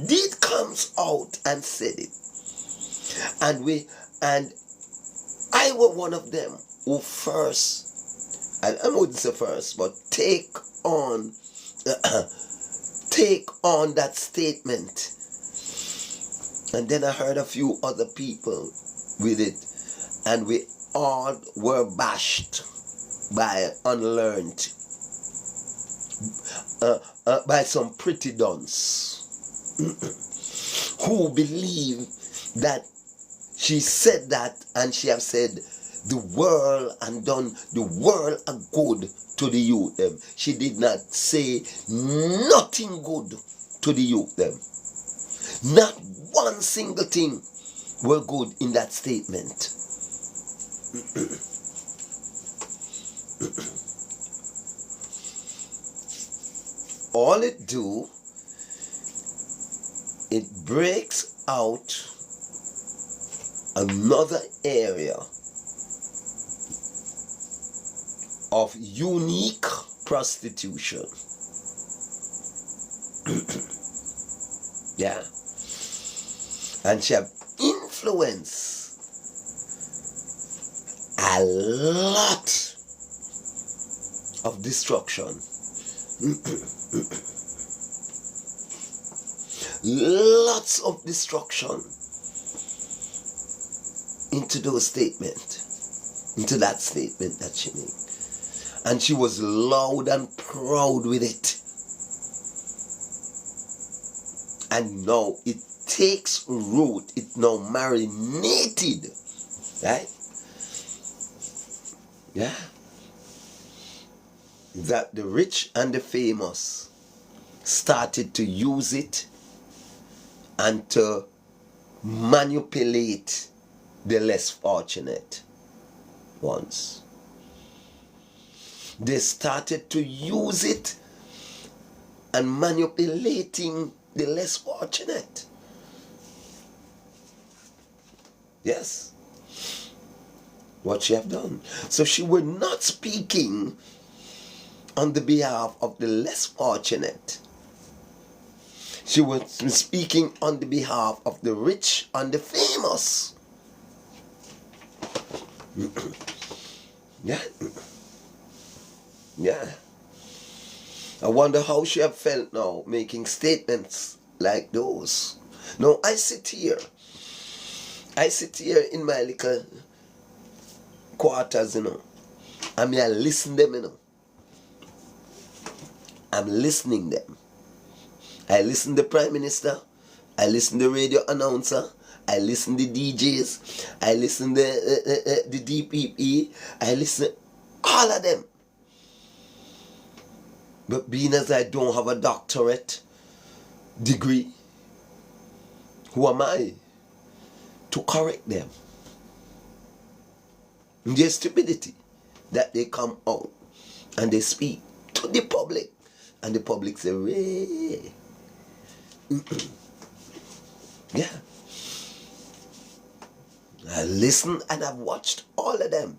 Did comes out and said it. And I was one of them who first, and I wouldn't say first, but take on that statement. And then I heard a few other people with it, and we all were bashed by unlearned, by some pretty duns who believe that she said that, and she have said the world and done the world a good to the youth them. She did not say nothing good to the youth them. Not one single thing were good in that statement. All it do, it breaks out another area of unique prostitution. Yeah. And she have influenced a lot of destruction. Lots of destruction into those statements, into that statement that she made. And she was loud and proud with it. And now it takes root, it now marinated, right? Yeah. That the rich and the famous started to use it and to manipulate the less fortunate ones. They started to use it and manipulating the less fortunate. Yes. What she have done. So she was not speaking on the behalf of the less fortunate. She was speaking on the behalf of the rich and the famous. Yeah. Yeah. I wonder how she have felt now making statements like those. Now I sit here in my little quarters, and I listen them, I'm listening them. I listen the Prime Minister, I listen the radio announcer, I listen the DJs, I listen the DPP, I listen all of them. But being as I don't have a doctorate degree, who am I to correct them? Their stupidity that they come out and they speak to the public, and the public say, "Way." Yeah. I listen and I've watched all of them.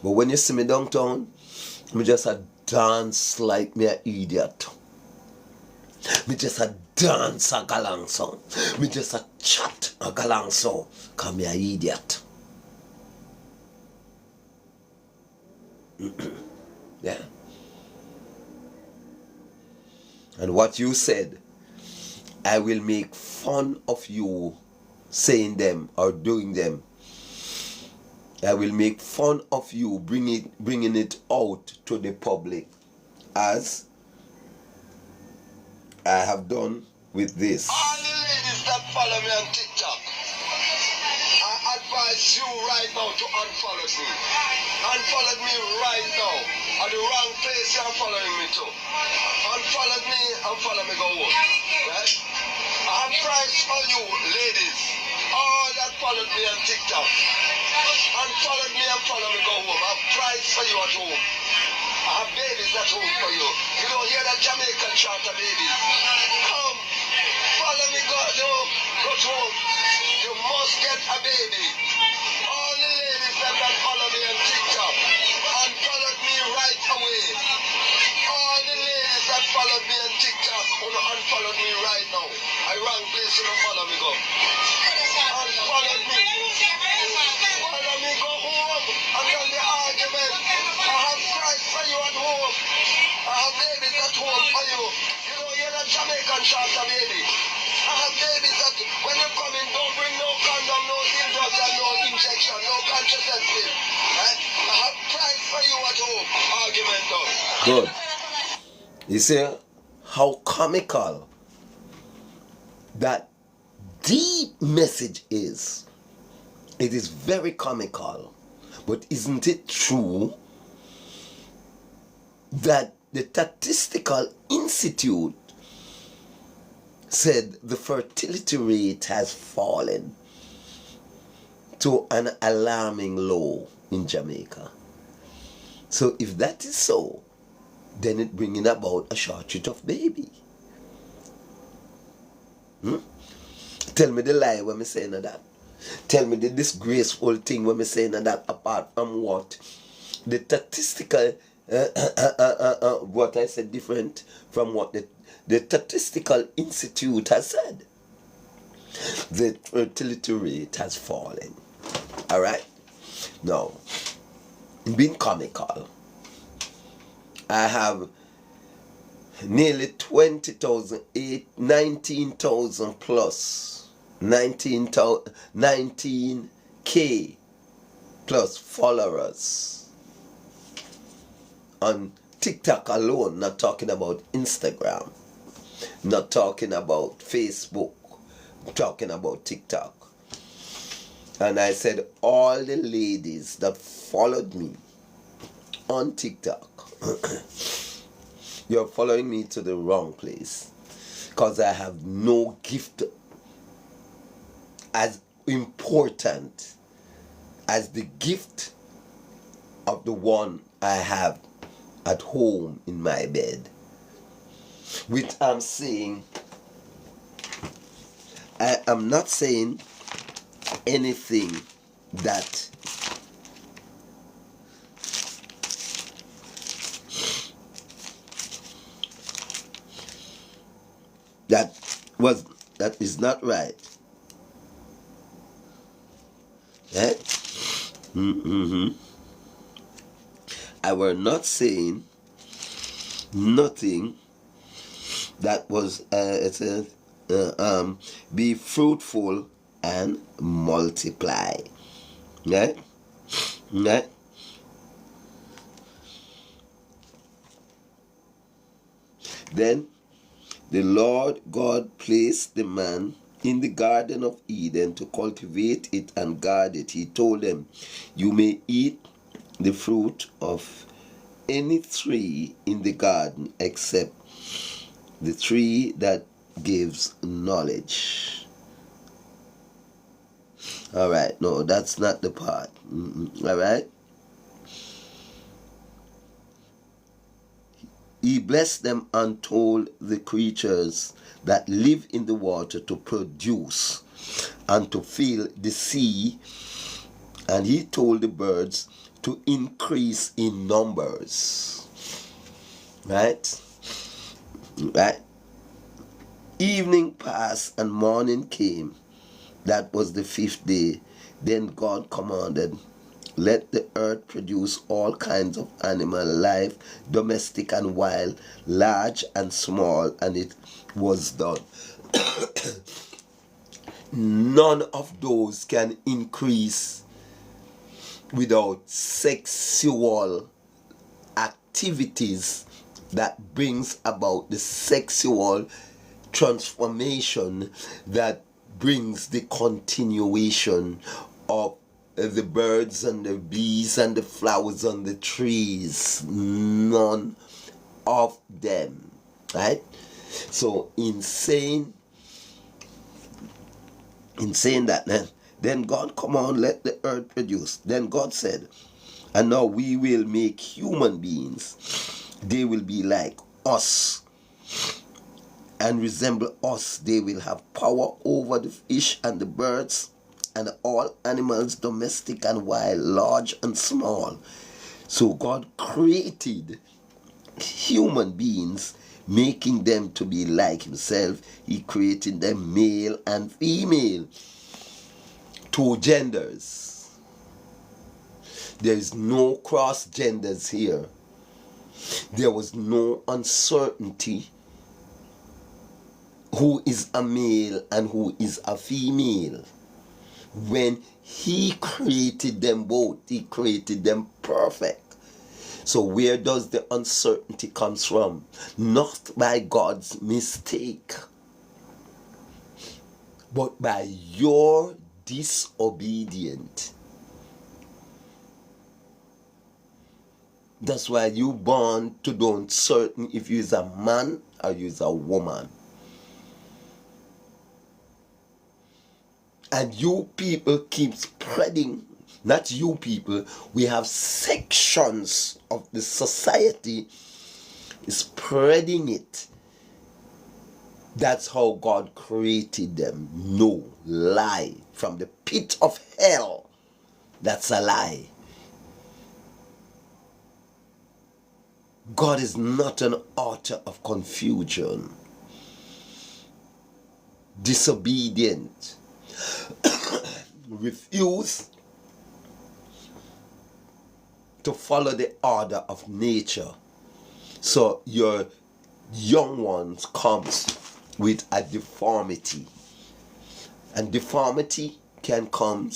But when you see me downtown, me just a dance like me a idiot. Me just a dance a galang song. Me just a chat a galang song. Cause me a idiot. Yeah. And what you said, I will make fun of you saying them or doing them. I will make fun of you bringing it out to the public, as I have done with this. All the ladies that follow me on TikTok, I advise you right now to unfollow me. Unfollow me right now. At the wrong place you're following me to. Unfollow me and follow me go home. Right? I have price for you, ladies. All that followed me on TikTok. Unfollow me and follow me go home. I have price for you at home. I have babies at home for you. You don't hear that Jamaican charter babies. Come, follow me, go to home. You must get a baby. All the ladies that follow me on TikTok, unfollow me right away. All the ladies that follow me on TikTok, unfollow me right now. I wrong place you don't follow me go. Unfollow me. Follow me go home. And then the argument. I have price for you at home. I have babies at home for you. You don't hear that Jamaican charter baby. I have babies that when you come in, don't bring no condom, no dildos, and no injection, no contraceptive. Right? I have price for you at home. Argument done. Good. You see how comical that deep message is. It is very comical. But isn't it true that the Statistical Institute said the fertility rate has fallen to an alarming low in Jamaica. So if that is so, then it's bringing about a shortage of baby. Tell me the lie when me saying that. Tell me the disgraceful thing when me saying that, apart from what the statistical, what I said different from what the Statistical Institute has said. The fertility rate has fallen. Alright? Now, being comical, I have nearly 20,000, 19,000 plus, 19K plus followers on TikTok alone, not talking about Instagram, not talking about Facebook, talking about TikTok. And I said, all the ladies that followed me on TikTok, you're following me to the wrong place, because I have no gift as important as the gift of the one I have at home in my bed. Which I'm saying, I am not saying anything that that is not right. Right? I were not saying nothing that was be fruitful and multiply. Right? Right? Then the Lord God placed the man in the Garden of Eden to cultivate it and guard it. He told them, you may eat the fruit of any tree in the garden except the tree that gives knowledge. Alright, no, that's not the part. Alright? He blessed them and told the creatures that live in the water to produce and to fill the sea. And he told the birds to increase in numbers. Right? Right? Evening passed and morning came. That was the 5th day. Then God commanded, let the earth produce all kinds of animal life, domestic and wild, large and small, and it was done. None of those can increase without sexual activities that brings about the sexual transformation that brings the continuation of the birds and the bees and the flowers on the trees. None of them. Right? So in saying that, then God come on, let the earth produce. Then God said, and now we will make human beings. They will be like us and resemble us. They will have power over the fish and the birds and all animals, domestic and wild, large and small. So God created human beings, making them to be like himself. He created them male and female, 2 genders. There is no cross genders here. There was no uncertainty who is a male and who is a female. When he created them both, he created them perfect. So where does the uncertainty comes from? Not by God's mistake, but by your disobedience. That's why you born to don't certain if you is a man or you is a woman. And you people keep spreading, not you people, we have sections of the society spreading it. That's how God created them. No lie. From the pit of hell. That's a lie. God is not an author of confusion. Disobedient. Refuse to follow the order of nature. So your young ones comes with a deformity. And deformity can come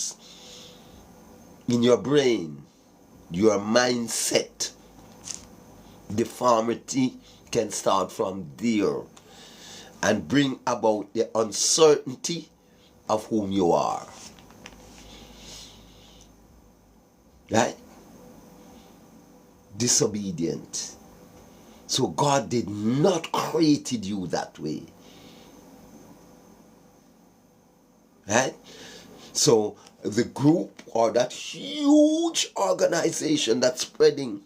in your brain, your mindset. Deformity can start from there and bring about the uncertainty of whom you are. Right? Disobedient. So God did not create you that way. Right? So the group or that huge organization that's spreading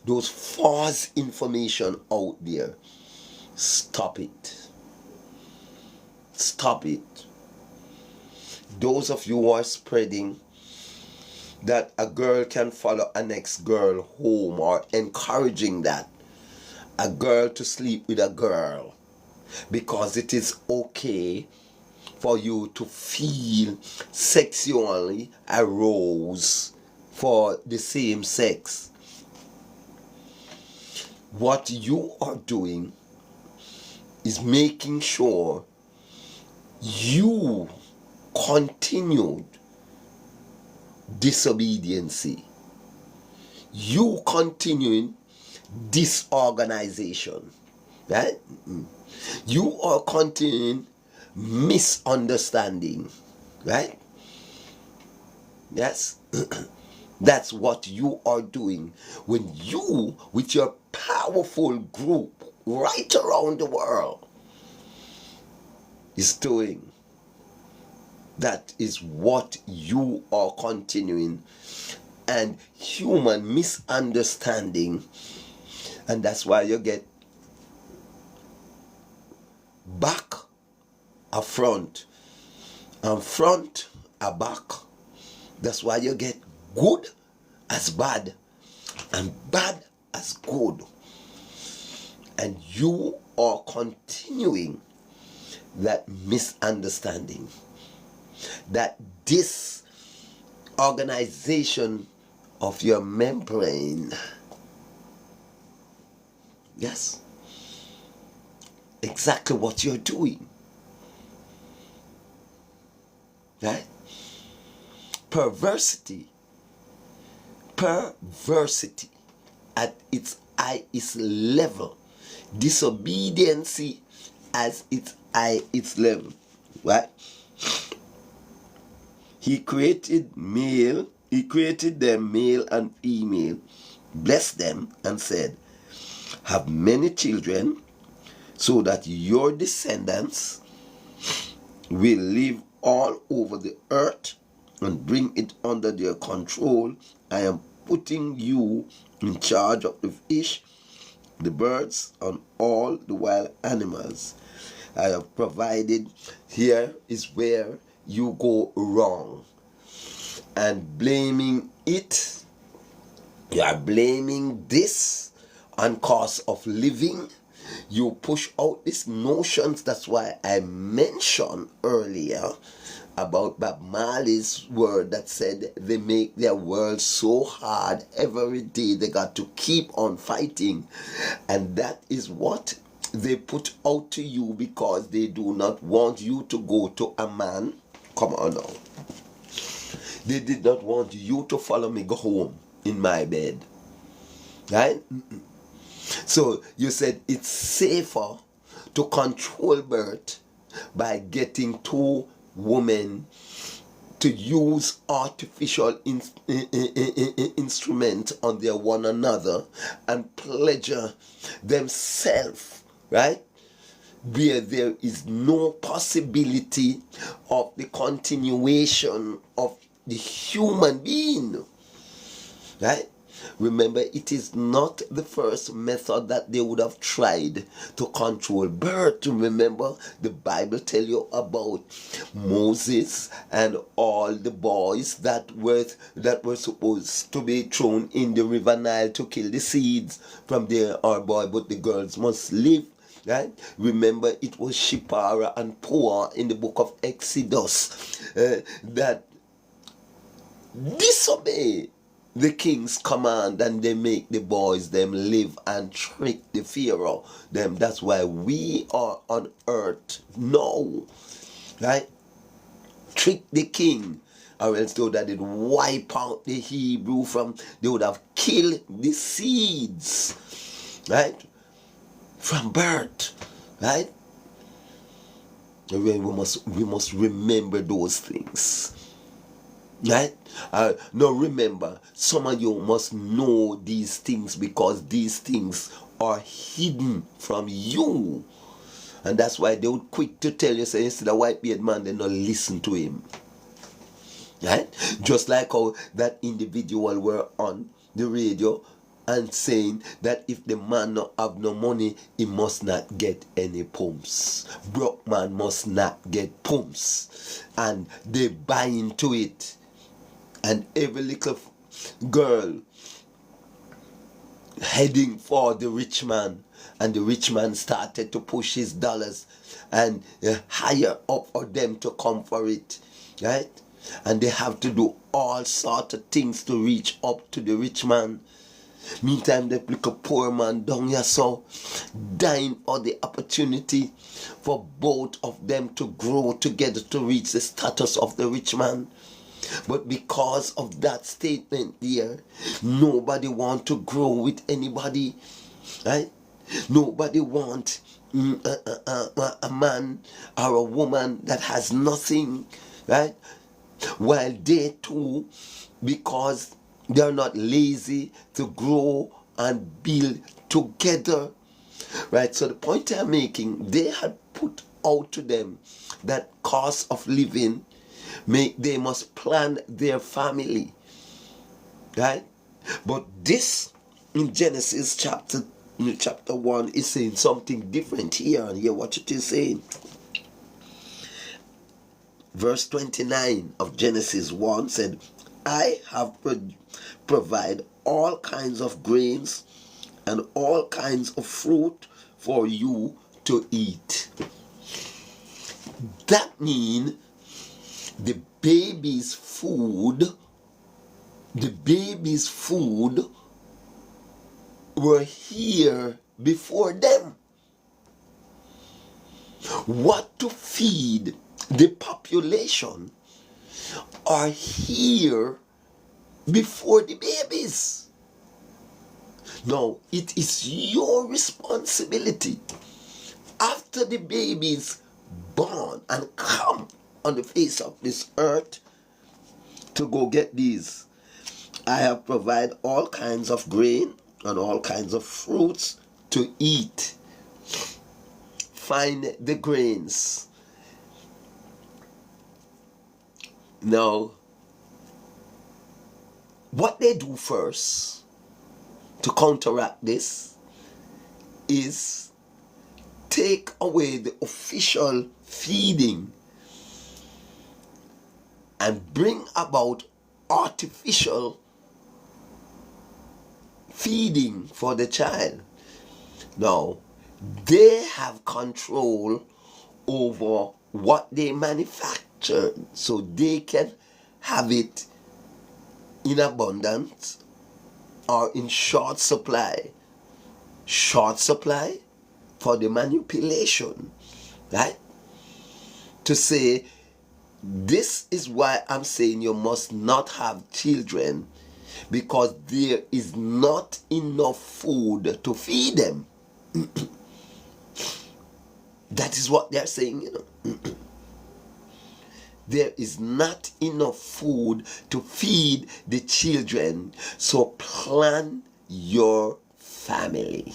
those false information out there, stop it. Stop it. Those of you who are spreading that a girl can follow a next girl home or encouraging that, a girl to sleep with a girl because it is okay for you to feel sexually aroused for the same sex. What you are doing is making sure you continued disobedience. You continuing disorganization. Right? You are continuing misunderstanding. Right? Yes? That's what you are doing when you, with your powerful group right around the world, is doing. That is what you are continuing. And human misunderstanding. And that's why you get back a front and front a back. That's why you get good as bad and bad as good. And you are continuing that misunderstanding, that disorganization of your membrane. Yes, exactly what you're doing. Right? Perversity at its highest level. Disobedience as its highest level. Right? He created them male and female, blessed them and said, have many children so that your descendants will live all over the earth and bring it under their control. I am putting you in charge of the fish, the birds, and all the wild animals. I have provided. Here is where you go wrong. And blaming it, you are blaming this on cause of living. You push out these notions. That's why I mentioned earlier about Bob Marley's word that said they make their world so hard every day. They got to keep on fighting. And that is what they put out to you because they do not want you to go to a man. Come on now. They did not want you to follow me, go home in my bed. Right? So you said it's safer to control birth by getting two women to use artificial instruments on their one another and pleasure themselves, right? where there is no possibility of the continuation of the human being. Right? Remember, it is not the first method that they would have tried to control birth. Remember, the Bible tell you about Moses and all the boys that were supposed to be thrown in the river Nile to kill the seeds from their boy, but the girls must live. Right? Remember, it was Shipara and Puah in the book of Exodus that disobey the king's command, and they make the boys them live and trick the Pharaoh them. That's why we are on earth now. Right? Trick the king, or else though that it wipe out the Hebrew they would have killed the seeds. Right? From birth. Right? We must remember those things. Right? Now remember, some of you must know these things because these things are hidden from you. And that's why they would quick to tell you, say, instead of white-beard man, they not listen to him. Right? Just like how that individual were on the radio and saying that if the man not have no money, he must not get any pumps. Broke man must not get pumps. And they buy into it. And every little girl heading for the rich man, and the rich man started to push his dollars and hire up for them to come for it, right? And they have to do all sorts of things to reach up to the rich man. Meantime, the little poor man down here so dying for the opportunity for both of them to grow together to reach the status of the rich man. But because of that statement there, nobody want to grow with anybody, right? Nobody want a man or a woman that has nothing, right? While they too, because they're not lazy to grow and build together, right? So the point I'm making, they had put out to them that cost of living. They must plan their family, right? But this in Genesis chapter 1 is saying something different here, and hear what it is saying. Verse 29 of Genesis 1 said, I have provide all kinds of grains and all kinds of fruit for you to eat. That means the baby's food were here before them. What to feed the population are here before the babies. Now, it is your responsibility after the babies born and come on the face of this earth to go get these. I have provided all kinds of grain and all kinds of fruits to eat. Find the grains. Now, what they do first to counteract this is take away the official feeding and bring about artificial feeding for the child. Now, they have control over what they manufacture, so they can have it in abundance or in short supply. Short supply for the manipulation, right? To say, this is why I'm saying you must not have children, because there is not enough food to feed them. That is what they're saying, you know. There is not enough food to feed the children, so plan your family.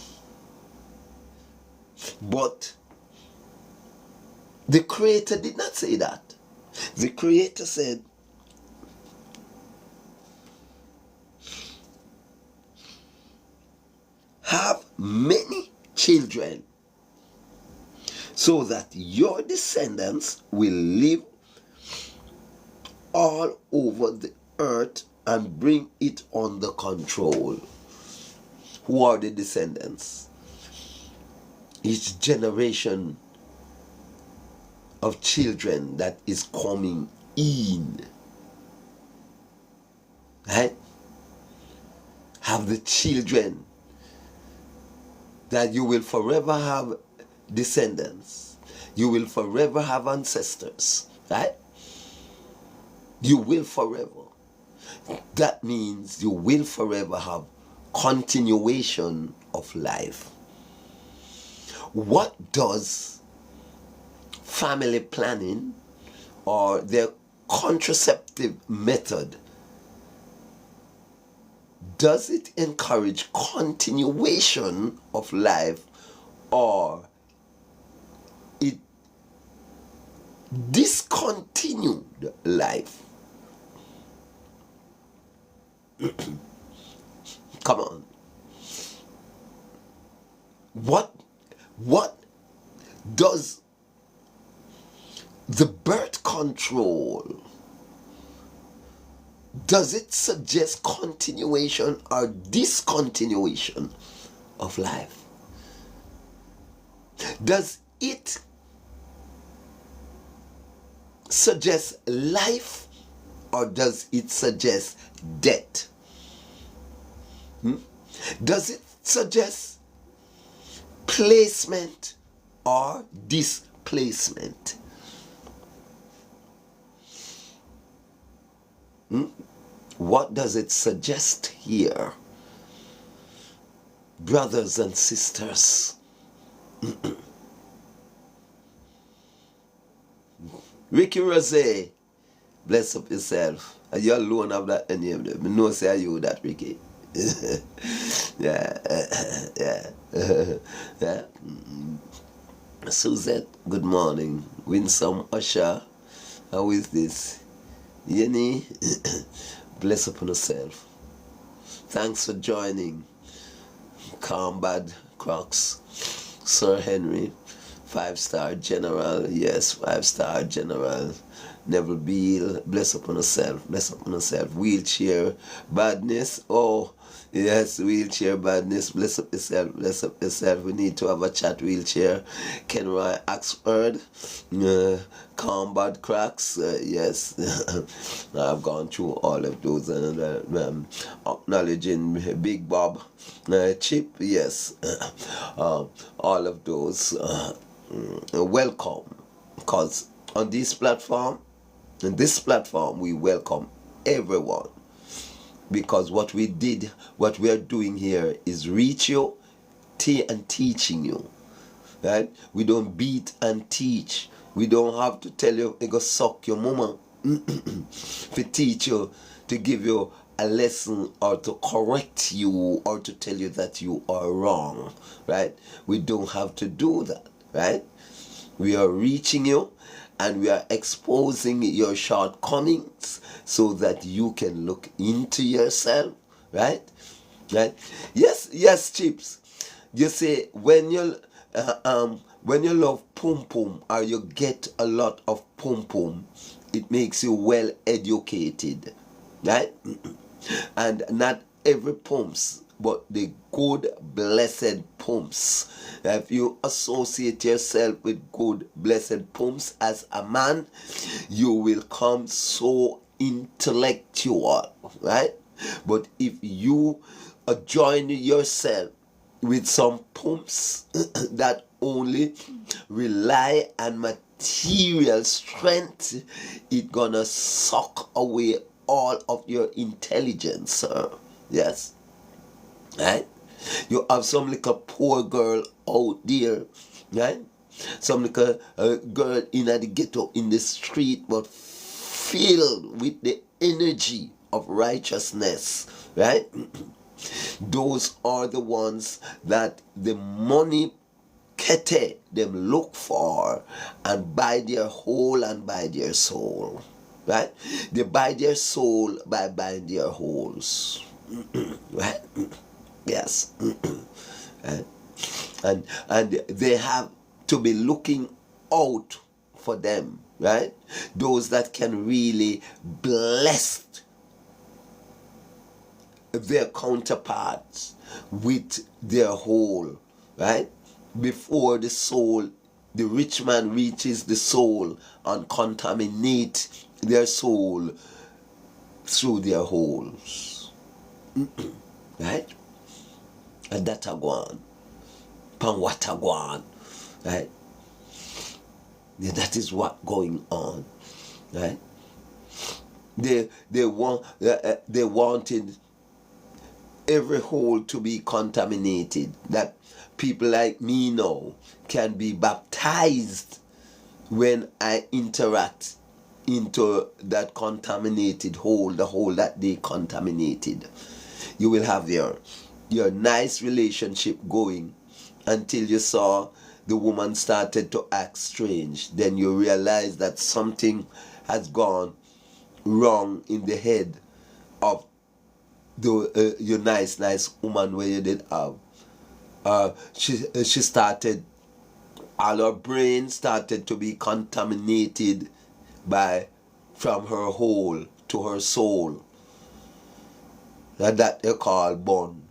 But The Creator did not say that. The Creator said, have many children so that your descendants will live all over the earth and bring it under control. Who are the descendants? Each generation of children that is coming in, right? Have the children that you will forever have descendants. You will forever have ancestors, right? You will forever. That means you will forever have continuation of life. What does family planning or their contraceptive method, does it encourage continuation of life, or it discontinued life? Come on. What does the birth control, does it suggest continuation or discontinuation of life? Does it suggest life or does it suggest death? Does it suggest placement or displacement? What does it suggest here? Brothers and sisters, Ricky Rose, bless up yourself. Are you alone of that any of them? No, say you that, Ricky. yeah. Suzette, good morning. Winsome Usher, how is this? Yenny, bless upon yourself. Thanks for joining. Combat Crocs, Sir Henry, 5-star General, yes, 5-star General. Neville Beale, bless upon yourself, bless upon yourself. Wheelchair Badness, oh, yes, Wheelchair Badness, bless up yourself, bless up yourself. We need to have a chat, Wheelchair. Kenroy Axford, Combat Cracks, yes. I've gone through all of those and acknowledging Big Bob, Chip, yes. All of those, welcome, because on this platform, we welcome everyone, because what we are doing here is reach you and teaching you, right? We don't beat and teach. We don't have to tell you to go suck your mama to teach you, to give you a lesson or to correct you or to tell you that you are wrong, right? We don't have to do that, right? We are reaching you and we are exposing your shortcomings so that you can look into yourself, right? Right? Yes, Chips. You say when you love pum pum or you get a lot of pum pum, it makes you well educated, right? And not every pumps, but the good blessed pumps. If you associate yourself with good blessed pumps as a man, you will come so intellectual, right? But if you join yourself with some pumps that only rely on material strength, it's gonna suck away all of your intelligence, sir. Yes, right? You have some little poor girl out there, right? Some little girl in the ghetto, in the street, but filled with the energy of righteousness, right? Those are the ones that the money kete, them look for and buy their whole and buy their soul. Right? They buy their soul by buying their wholes. Right? Yes. Right? And they have to be looking out for them, right? Those that can really bless their counterparts with their whole, right? Before the soul, the rich man reaches the soul and contaminate their soul through their holes. Right? And that a gone. Pan what a gone. Right? Yeah, that is what going on. Right? They wanted every hole to be contaminated, that people like me now can be baptized when I interact into that contaminated hole, the hole that they contaminated. You will have your nice relationship going until you saw the woman started to act strange. Then you realize that something has gone wrong in the head of your nice woman where you did have. She started, all her brain started to be contaminated from her whole to her soul. That they call bun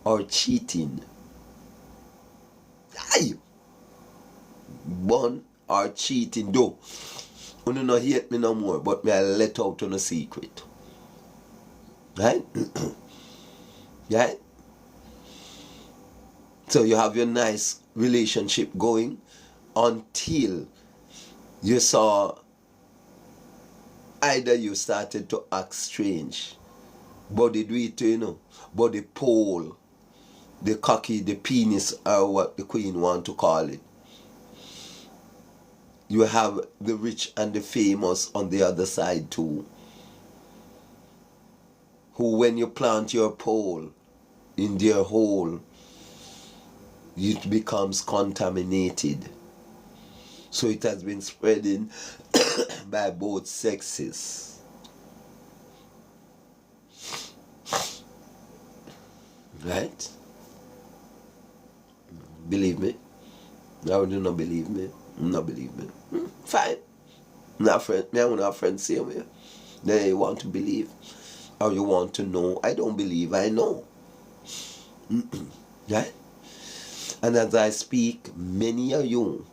or cheating. Aye. Bun or cheating. Though you don't hate me no more, but me I let out on a secret. Right? Right? So you have your nice relationship going until you saw either you started to act strange. Body do it, you know. Body pole, the cocky, the penis, or what the queen want to call it. You have the rich and the famous on the other side too, who when you plant your pole in their hole, it becomes contaminated. So it has been spreading by both sexes. Right? Believe me? Now do not believe me. Not believe me. Fine. Not friend. Me and one friend same way. Then you want to believe, or you want to know. I don't believe. I know. Right? And as I speak, many of you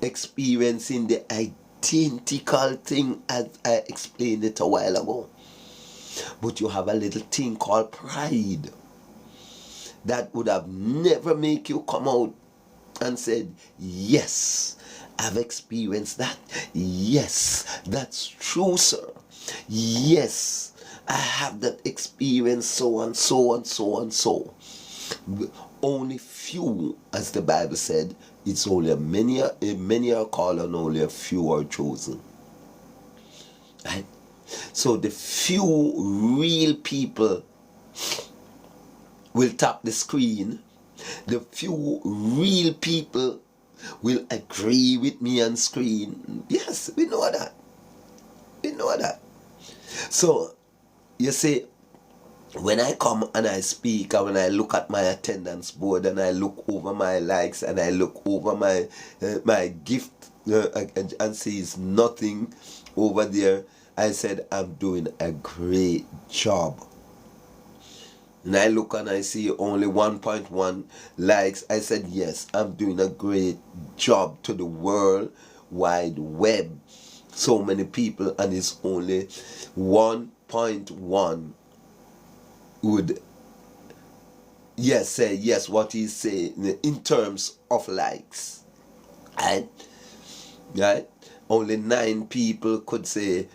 experiencing the identical thing as I explained it a while ago. But you have a little thing called pride that would have never make you come out and said, yes, I've experienced that. Yes, that's true, sir. Yes, I have that experience, so and so and so and so. Only few, as the Bible said, it's only many are called and only a few are chosen. Right? So the few real people will tap the screen. The few real people will agree with me on screen. Yes, we know that. We know that. So, you see, when I come and I speak, and when I look at my attendance board and I look over my likes and I look over my gift and sees nothing over there, I said, I'm doing a great job. And I look and I see only 1.1 likes. I said, yes, I'm doing a great job to the World Wide Web. So many people, and it's only 1.1 would say yes what he's saying in terms of likes. Right? Only 9 people could say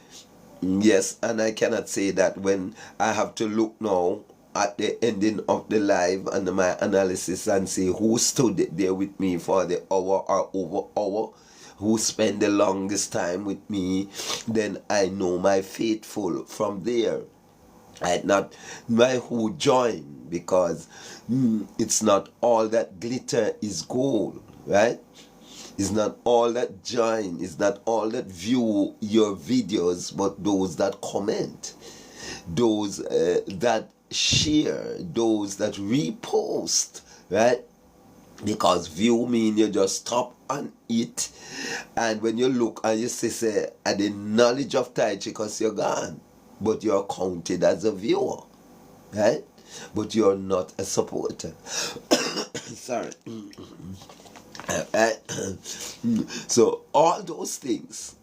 yes, and I cannot say that when I have to look now at the ending of the live and my analysis and see who stood there with me for the hour or over hour, who spent the longest time with me, then I know my faithful from there. right? Not my who join, because it's not all that glitter is gold, right? It's not all that join, it's not all that view your videos, but those that comment, those that share, those that repost, right? Because view mean you just stop on it, and when you look and you say at the knowledge of Tai Chi, because you're gone, but you're counted as a viewer, right? But you're not a supporter. Sorry. So all those things,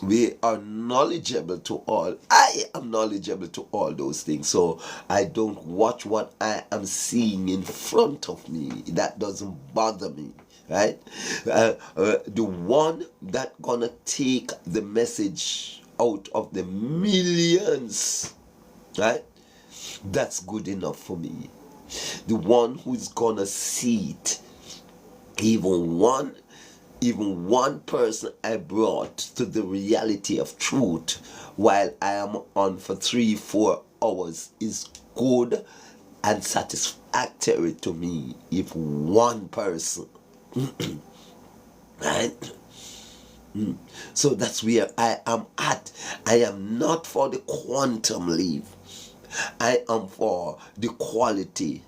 we are knowledgeable to all. I am knowledgeable to all those things. So I don't watch what I am seeing in front of me. That doesn't bother me, right? The one that gonna take the message out of the millions, right? That's good enough for me. The one who's gonna see it, even one person I brought to the reality of truth while I am on for 3-4 hours is good and satisfactory to me. If one person, right? So that's where I am at. I am not for the quantum leap. I am for the quality.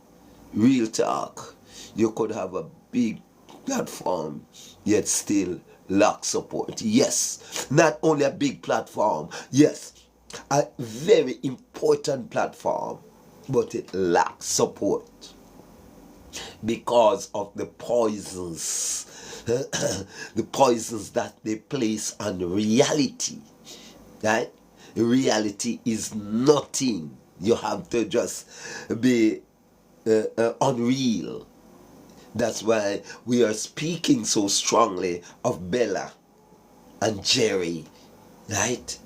Real talk. You could have a big platform yet still lack support. Yes, not only a big platform, yes, a very important platform, but it lacks support because of the poisons the poisons that they place on reality, right? Reality is nothing. You have to just be unreal. That's why we are speaking so strongly of Bella and Jerry, right?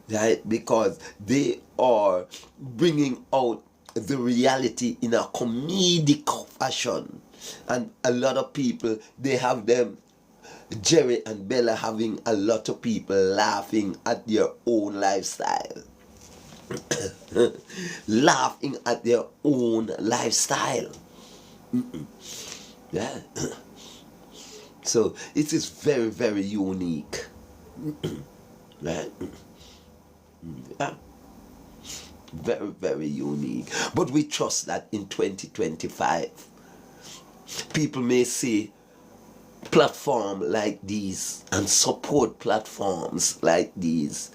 Right? Because they are bringing out the reality in a comedic fashion. And a lot of people, they have them, Jerry and Bella, having a lot of people laughing at their own lifestyle. Laughing at their own lifestyle. Yeah. So it is very, very unique. Right? Yeah. Very, very unique. But we trust that in 2025, people may see platforms like these and support platforms like these.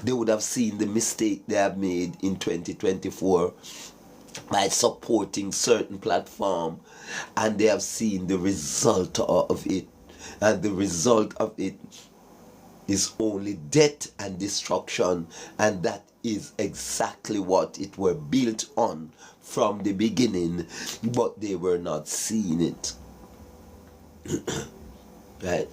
They would have seen the mistake they have made in 2024 by supporting certain platform, and they have seen the result of it, and the result of it is only death and destruction, and that is exactly what it were built on from the beginning, but they were not seeing it. Right?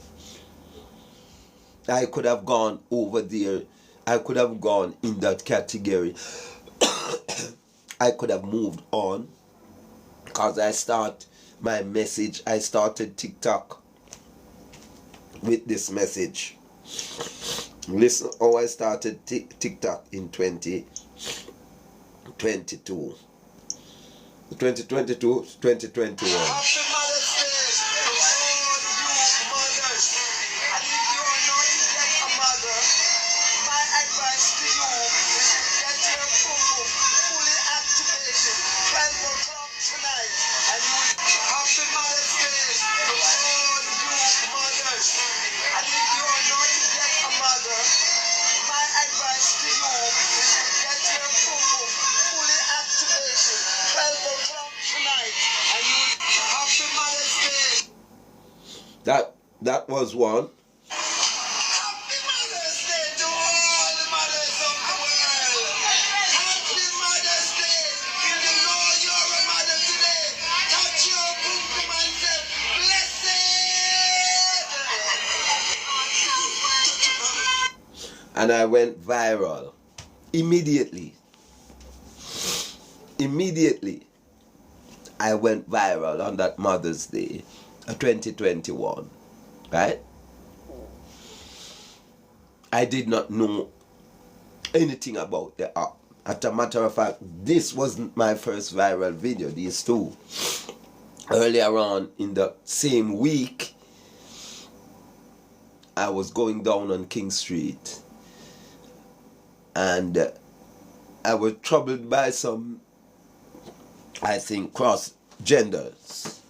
I could have gone over there, I could have gone in that category. I could have moved on, because I started TikTok with this message. Listen how I started TikTok in 2022. 2021. That was one. Happy Mother's Day to all the mothers of the world. Happy Mother's Day. If you know you're a mother today, touch your boom boom and say, blessed. And I went viral. Immediately, I went viral on that Mother's Day, 2021. Right? I did not know anything about the app. As a matter of fact, this wasn't my first viral video, these two. Earlier on in the same week, I was going down on King Street, and I was troubled by some, I think, cross genders,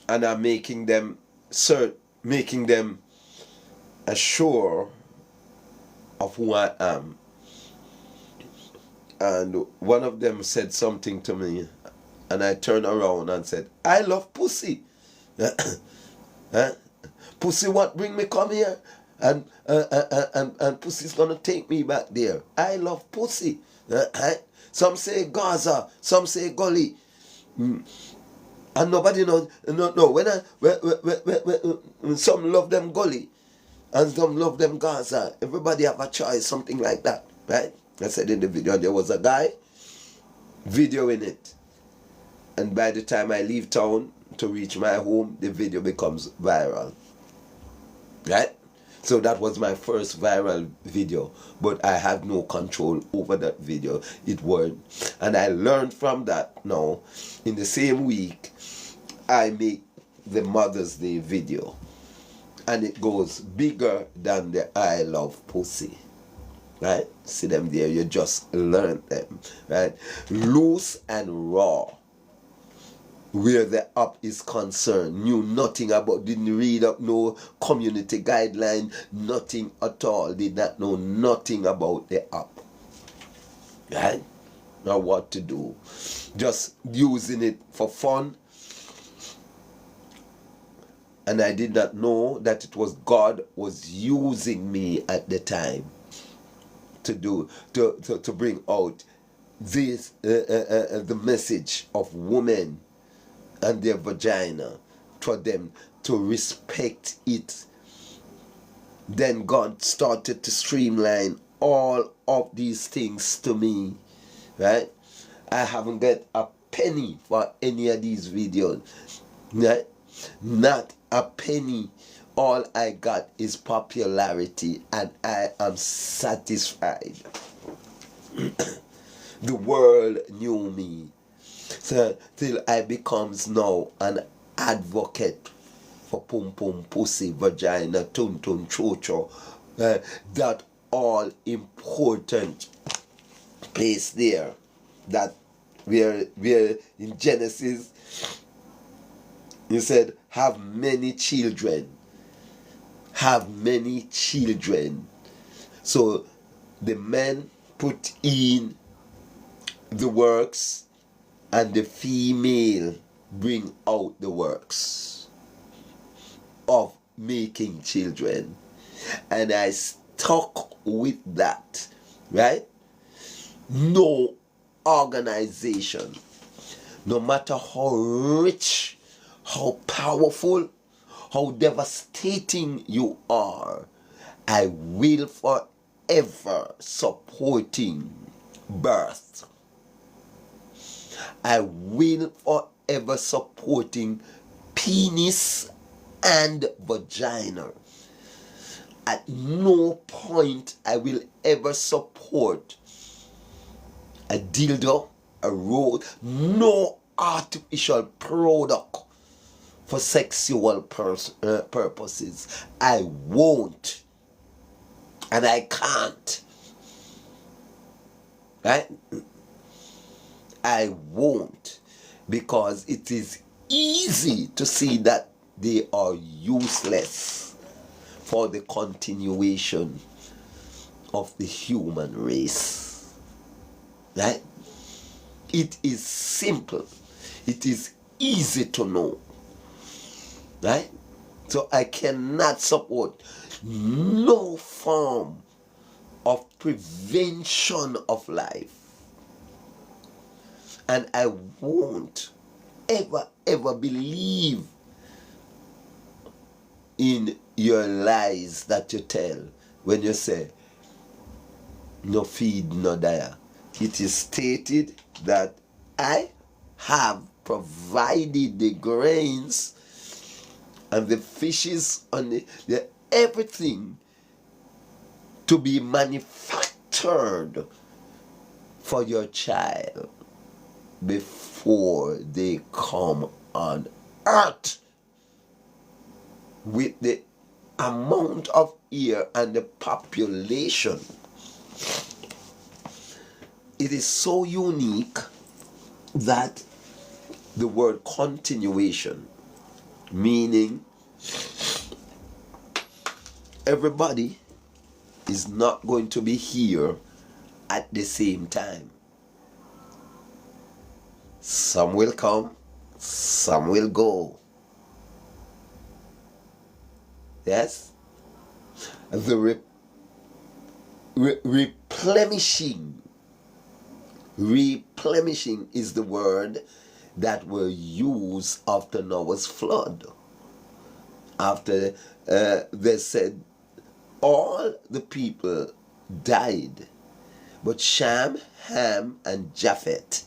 and I'm making them assured of who I am. And one of them said something to me, and I turned around and said, "I love pussy." Huh? Pussy what bring me come here? And pussy's gonna take me back there. I love pussy. Some say Gaza, some say Gully. And nobody knows. No. When some love them Gully and some love them Gaza. Everybody have a choice, something like that, right? I said in the video, there was a guy videoing it, and by the time I leave town to reach my home, the video becomes viral, right? So that was my first viral video, but I had no control over that video. It worked, and I learned from that. Now, in the same week, I make the Mother's Day video, and it goes bigger than the I love pussy. Right? See them there, you just learned them, right? Loose and raw, where the app is concerned. Knew nothing about, didn't read up no community guideline, nothing at all. Did not know nothing about the app. Right? Now what to do. Just using it for fun. And I did not know that it was God was using me at the time to bring out this the message of women and their vagina, for them to respect it. Then God started to streamline all of these things to me, right? I haven't got a penny for any of these videos, right? Not a penny. All I got is popularity, and I am satisfied. The world knew me. So till I becomes now an advocate for pum pum, pussy, vagina, tun tun, chocho, that all important place there, that where in Genesis you said, have many children. Have many children. So the men put in the works, and the female bring out the works of making children. And I stuck with that, right? No organization, no matter how rich, how powerful, how devastating you are, I will forever supporting birth. I will forever supporting penis and vagina. At no point I will ever support a dildo, a roll, no artificial product for sexual purposes. I won't, and I can't, right? I won't, because it is easy to see that they are useless for the continuation of the human race, right? It is simple. It is easy to know. Right? So I cannot support no form of prevention of life. And I won't ever believe in your lies that you tell when you say, no feed, no dire. It is stated that I have provided the grains and the fishes and the everything to be manufactured for your child before they come on earth. With the amount of year and the population, it is so unique that the word continuation, meaning everybody is not going to be here at the same time. Some will come, some will go. Yes? The replenishing is the word that were used after Noah's flood. After they said all the people died, but Shem, Ham, and Japheth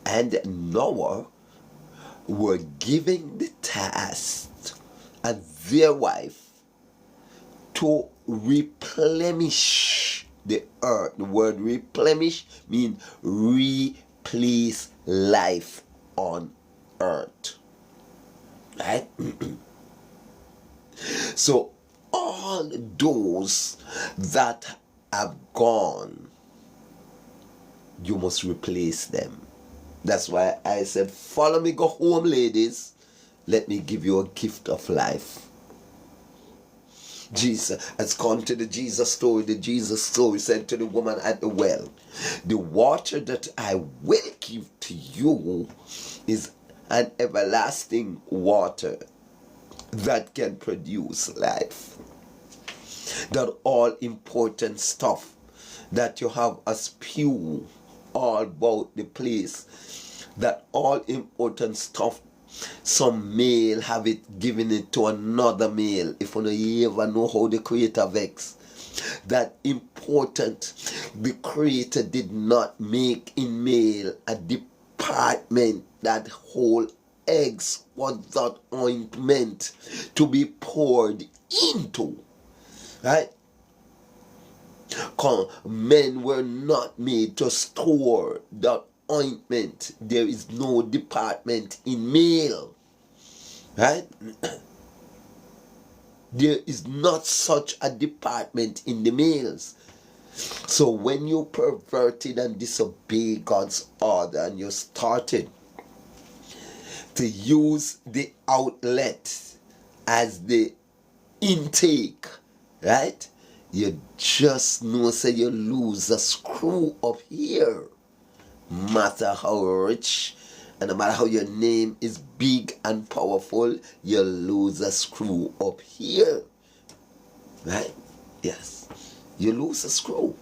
and Noah were given the task and their wife to replenish the earth. The word replenish means replace life on earth. Right? So all those that have gone, you must replace them. That's why I said, follow me, go home, ladies. Let me give you a gift of life. Jesus has gone to the Jesus story. The Jesus story said to the woman at the well, the water that I will give to you is an everlasting water that can produce life. That all important stuff that you have a spew all about the place, that all important stuff, some male have it given it to another male. If you ever know how the creator vex, that important, the creator did not make in male a department that whole eggs was that ointment to be poured into. Right? Men were not made to store that ointment. There is no department in male. Right? There is not such a department in the males. So when you perverted and disobeyed God's order and you started to use the outlet as the intake, right? You just know, say you lose a screw up here. Matter how rich and no matter how your name is big and powerful, you lose a screw up here. Right? Yes. You lose a screw.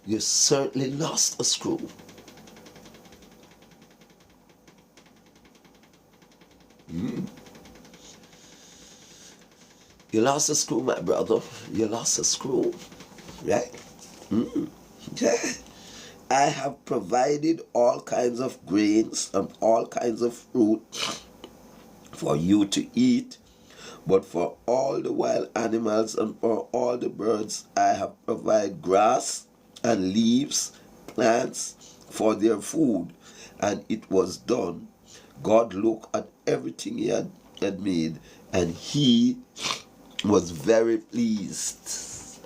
You certainly lost a screw. You lost a screw, my brother. You lost a screw. Right? Yeah. I have provided all kinds of grains and all kinds of fruit for you to eat, but for all the wild animals and for all the birds I have provided grass and leaves, plants for their food. And it was done. God looked at everything he had made, and he was very pleased.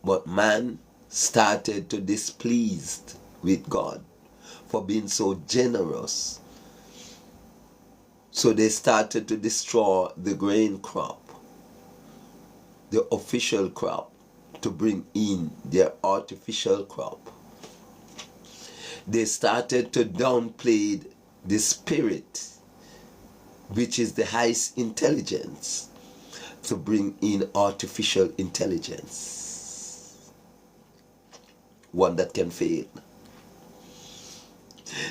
But man started to displeased with God for being so generous. So they started to destroy the grain crop, the official crop, to bring in their artificial crop. They started to downplay the spirit, which is the highest intelligence, to bring in artificial intelligence, one that can fail.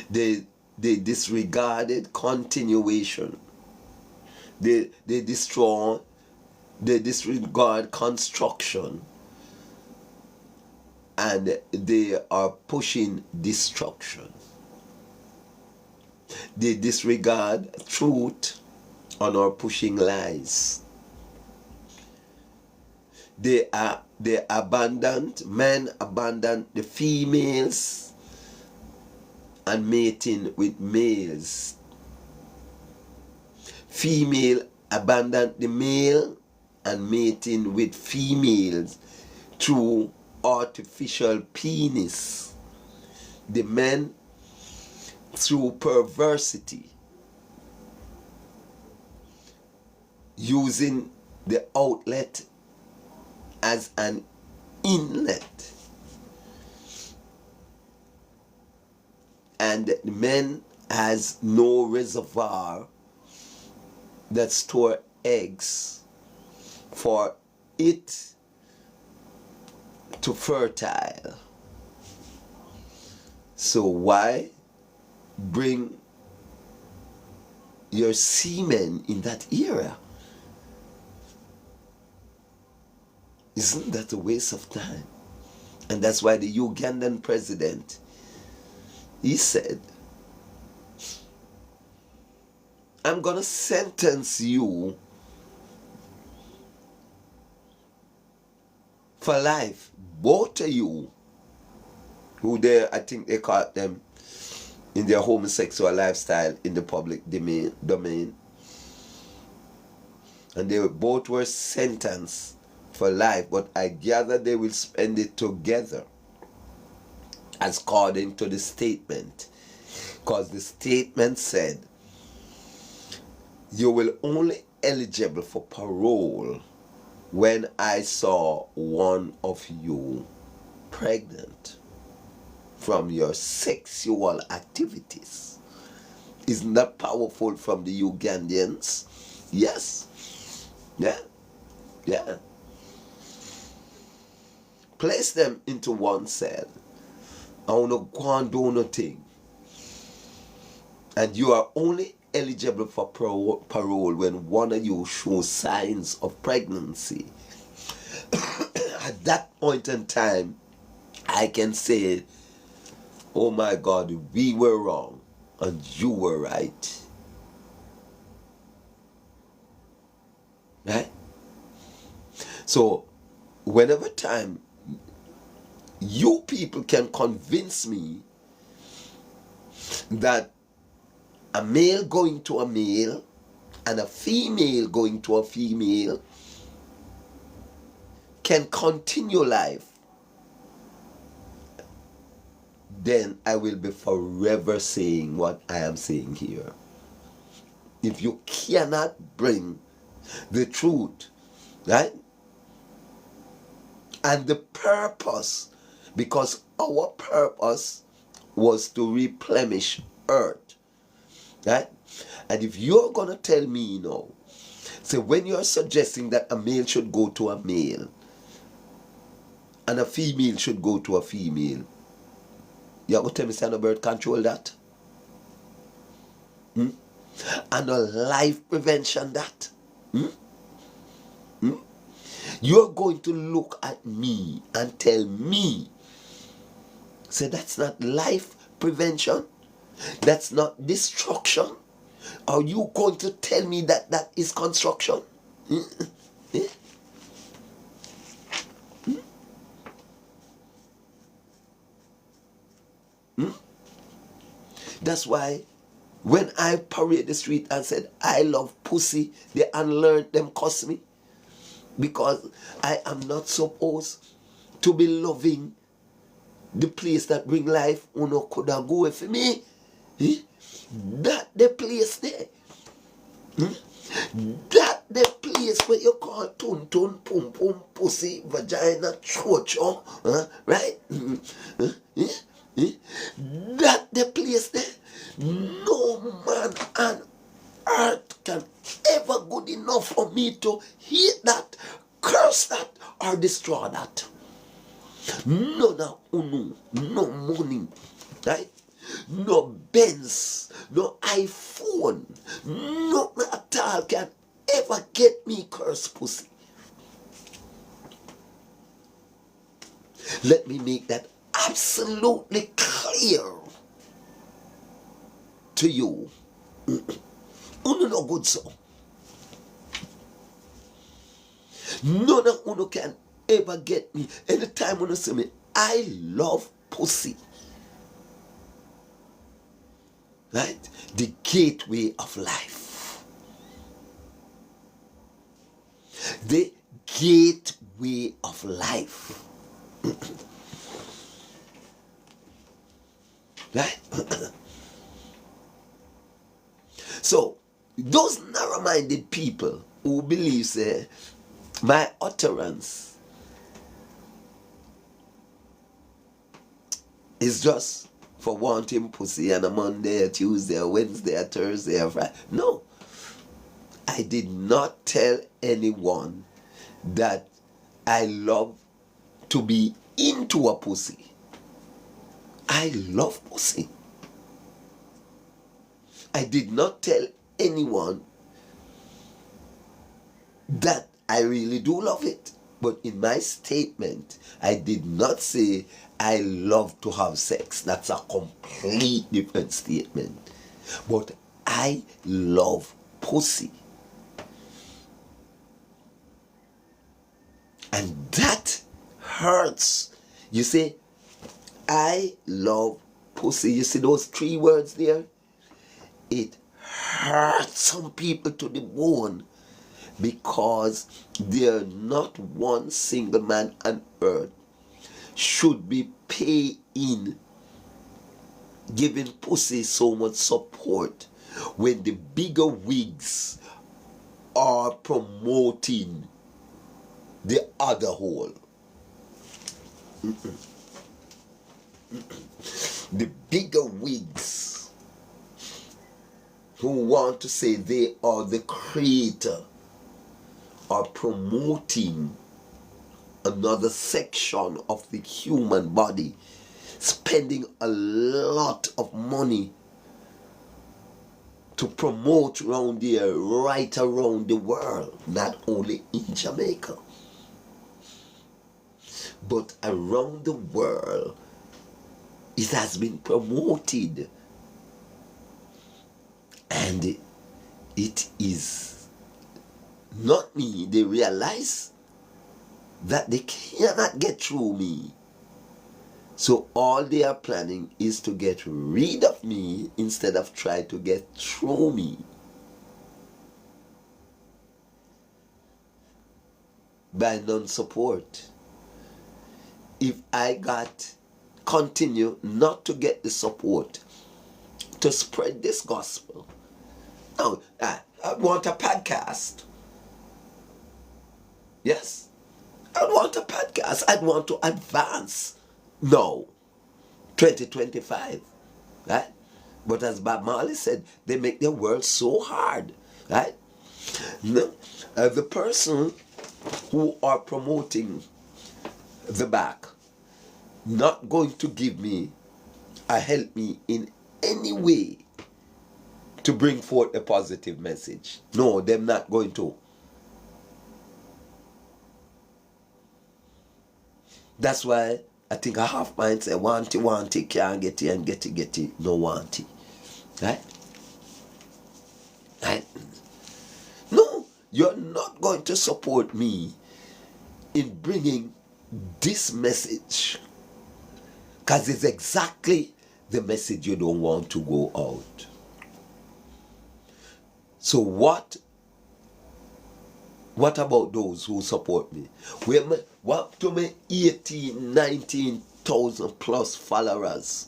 They disregarded continuation. They disregard construction, and they are pushing destruction. They disregard truth and are pushing lies. they abandoned, men abandoned the females and mating with males. Female abandoned the male and mating with females through artificial penis. The men through perversity, using the outlet as an inlet, and the men has no reservoir that store eggs for it to fertile. So why bring your semen in that area? Isn't that a waste of time? And that's why the Ugandan president, he said, I'm gonna sentence you for life, both of you, who I think they caught them in their homosexual lifestyle in the public domain. And they both were sentenced for life, but I gather they will spend it together, as according to the statement. Because the statement said, you will only eligible for parole when I saw one of you pregnant from your sexual activities. Isn't that powerful from the Ugandans? Yes. Yeah. Place them into one cell. I want to go and do nothing. And you are only eligible for parole when one of you shows signs of pregnancy. At that point in time, I can say, oh my God, we were wrong and you were right. Right? So, whenever time you people can convince me that a male going to a male and a female going to a female can continue life, then I will be forever saying what I am saying here. If you cannot bring the truth, right? And the purpose, because our purpose was to replenish earth, right? And if you're going to tell me now, so when you're suggesting that a male should go to a male and a female should go to a female, you're going to tell me stand birth control that? And a life prevention that? You're going to look at me and tell me, say that's not life prevention? That's not destruction? Are you going to tell me that that is construction? That's why when I parade the street and said, I love pussy, they unlearned them cuss me. Because I am not supposed to be loving the place that bring life. Uno coulda go away for me. That the place there. That the place where you call tun tun, pum pum, pussy, vagina, chocho, right? That the place there. No man on earth can ever good enough for me to hate that, curse that, or destroy that. No money, right? No Benz, no iPhone, no at all can ever get me curse pussy. Let me make that absolutely clear to you. Uno no good so. None of uno can ever get me, anytime when you see me, I love pussy. Right? The gateway of life. The gateway of life. Right? So, those narrow-minded people who believe my utterance is just for wanting pussy on a Monday, a Tuesday, a Wednesday, a Thursday, a Friday. No. I did not tell anyone that I love to be into a pussy. I love pussy. I did not tell anyone that I really do love it. But in my statement, I did not say I love to have sex. That's a complete different statement. But I love pussy. And that hurts. You say, I love pussy. You see those 3 words there? It hurts some people to the bone because there not one single man on earth should be paying, giving pussy so much support when the bigger wigs are promoting the other hole. The bigger wigs who want to say they are the creator are promoting another section of the human body, spending a lot of money to promote around there, right around the world, not only in Jamaica, but around the world. It has been promoted, and it is not me. They realize that they cannot get through me. So all they are planning is to get rid of me instead of try to get through me. By non-support. If I continue not to get the support to spread this gospel. Now, I want a podcast. Yes, I want a podcast. I want to advance. No, 2025, right? But as Bob Marley said, they make their world so hard, right? No, the person who are promoting the back not going to give me or help me in any way to bring forth a positive message. No, they're not going to. That's why I think a half mind say want it, can't get it, and get it, no want it. Right? Right? No, you're not going to support me in bringing this message, because it's exactly the message you don't want to go out. So what about those who support me? What to me 18, 19,000 plus followers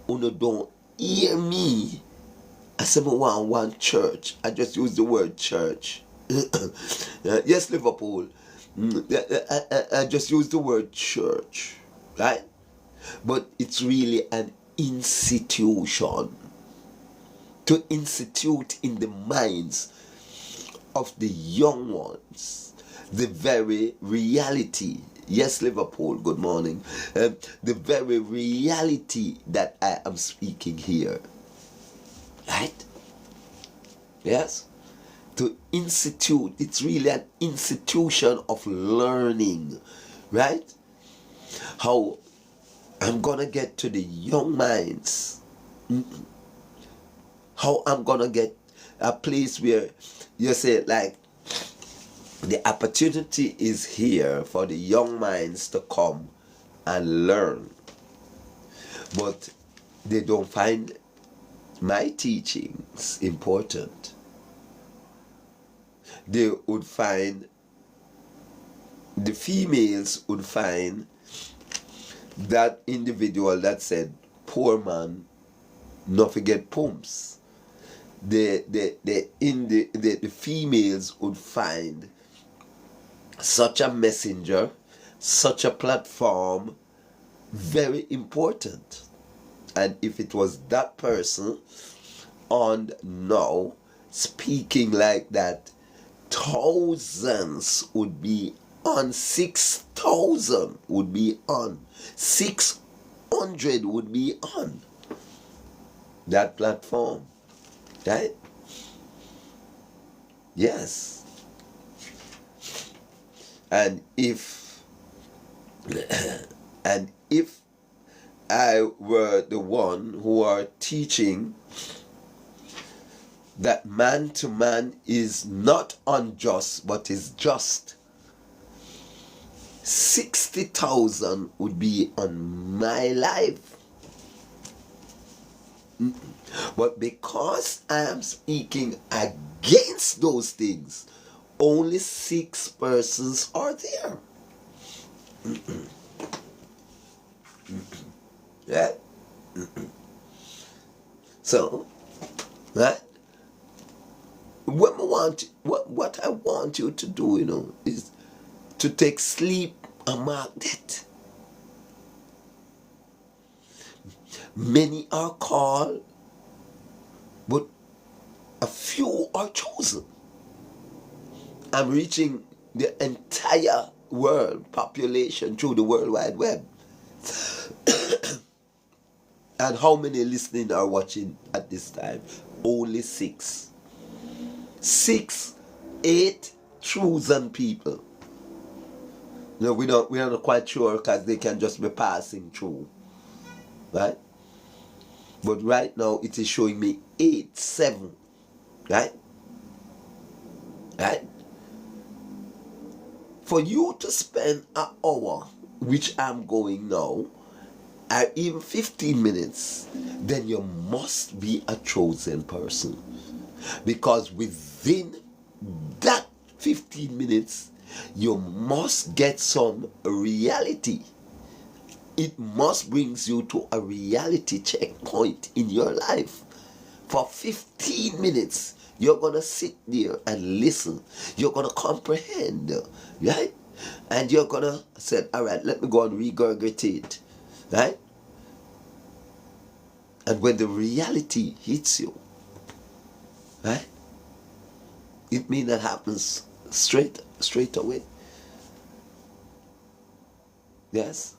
who don't hear me? I said I want one church. I just use the word church. Yes, Liverpool. I just use the word church, right? But it's really an institution to institute in the minds of the young ones the very reality. Yes, Liverpool, good morning. The very reality that I am speaking here, right? Yes? To institute, it's really an institution of learning, right? How I'm gonna get to the young minds. How I'm gonna get a place where you say, like, the opportunity is here for the young minds to come and learn, but they don't find my teachings important. They would find, the females would find that individual that said, poor man, not forget pumps. The females would find such a messenger, such a platform very important. And if it was that person on now speaking like that, thousands would be on, 6,000 would be on, 600 would be on that platform, right? Yes. And if I were the one who are teaching that man to man is not unjust but is just, 60,000 would be on my life. But because I am speaking against those things, only 6 persons are there. Yeah. So, right? What I want you to do, is to take sleep and mark that. Many are called, but a few are chosen. I'm reaching the entire world population through the World Wide Web. And how many listening are watching at this time? Only 6. 8 chosen people. We're not quite sure because they can just be passing through. Right? But right now it is showing me 7. Right? Right? For you to spend an hour, which I'm going now, or even 15 minutes, then you must be a chosen person. Because within that 15 minutes, you must get some reality. It must bring you to a reality checkpoint in your life. For 15 minutes, you're going to sit there and listen. You're going to comprehend, right? And you're going to say, all right, let me go and regurgitate, right? And when the reality hits you, right? It may not happen straight away. Yes?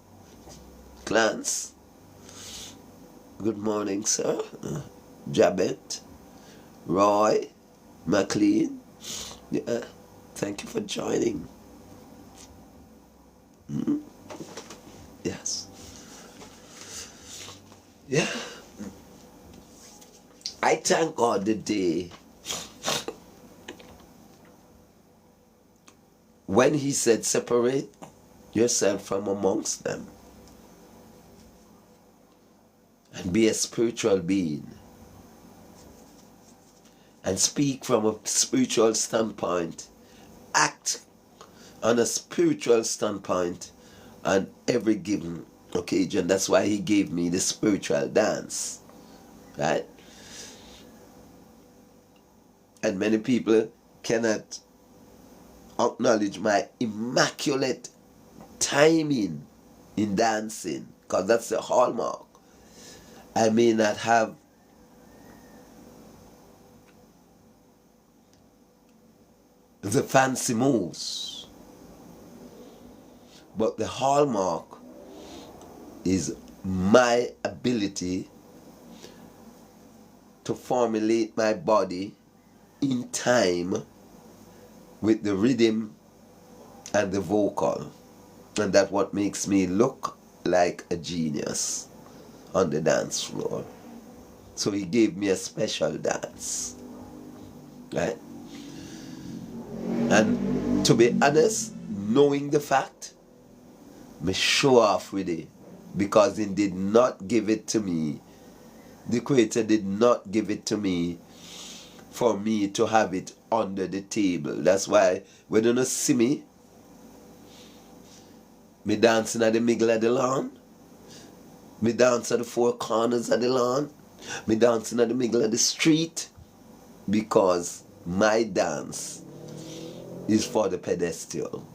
Clarence. Good morning, sir. Jabet. Roy. McLean. Yeah. Thank you for joining. Yes. Yeah. I thank God the day when he said, separate yourself from amongst them and be a spiritual being and speak from a spiritual standpoint, act on a spiritual standpoint on every given occasion. That's why he gave me the spiritual dance, right? And many people cannot acknowledge my immaculate timing in dancing, because that's the hallmark. I may not have the fancy moves, but the hallmark is my ability to formulate my body in time with the rhythm and the vocal. And that's what makes me look like a genius on the dance floor. So he gave me a special dance, right? And to be honest, knowing the fact, me show off with it because he did not give it to me. The Creator did not give it to me for me to have it under the table. That's why when you don't see me dancing at the middle of the lawn, me dance at the four corners of the lawn, me dancing at the middle of the street, because my dance is for the pedestal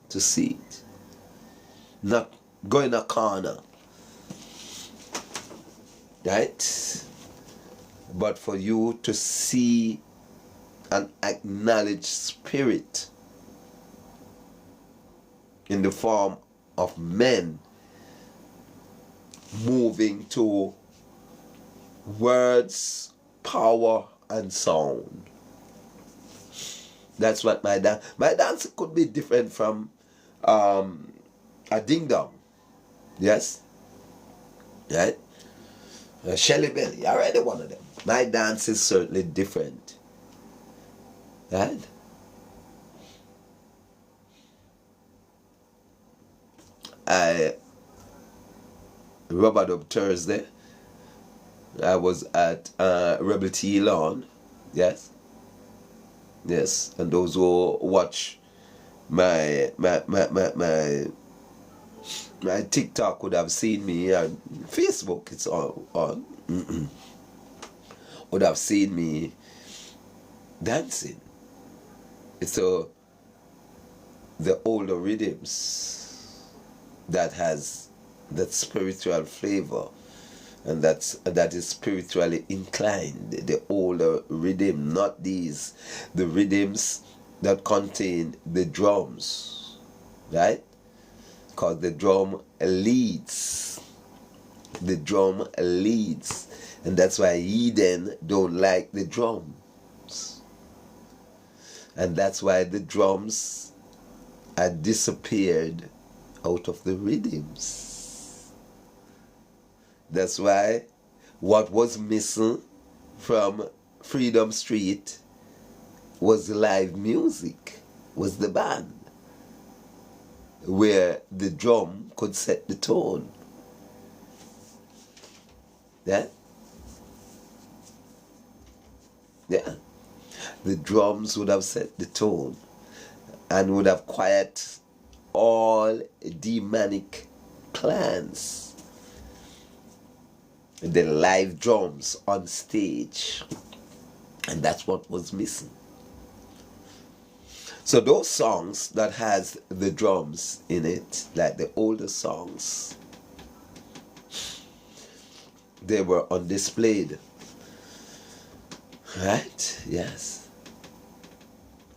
to see it, not go in a corner, right? But for you to see and acknowledge spirit in the form of men moving to words, power, and sound. That's what my dance could be different from a ding dong. Yes? Right? Shelly Belly, already one of them. My dance is certainly different. Right? Rubber Dub Thursday, I was at Rebel T Lawn. Yes? Yes, and those who watch my TikTok would have seen me, and Facebook, it's on would have seen me dancing. So the older rhythms that has that spiritual flavor, and that is spiritually inclined, the older rhythm, not the rhythms that contain the drums, right? Because the drum leads, and that's why Eden don't like the drums, and that's why the drums are disappeared out of the rhythms. That's why what was missing from Freedom Street was the live music, was the band, where the drum could set the tone. Yeah? Yeah. The drums would have set the tone and would have quiet all demonic clans. The live drums on stage, and that's what was missing. So those songs that has the drums in it, like the older songs, they were on displayed, right? Yes,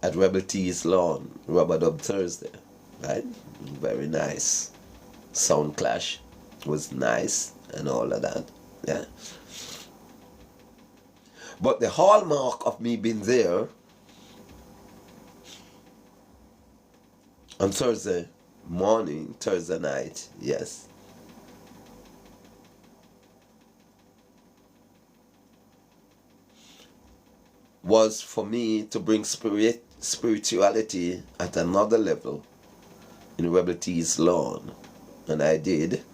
at Rebel T's Lawn, Rubber Dub Thursday, right? Very nice. Sound clash was nice and all of that. Yeah. But the hallmark of me being there on Thursday morning, Thursday night, yes, was for me to bring spirituality at another level in Rebel T's Lawn. And I did.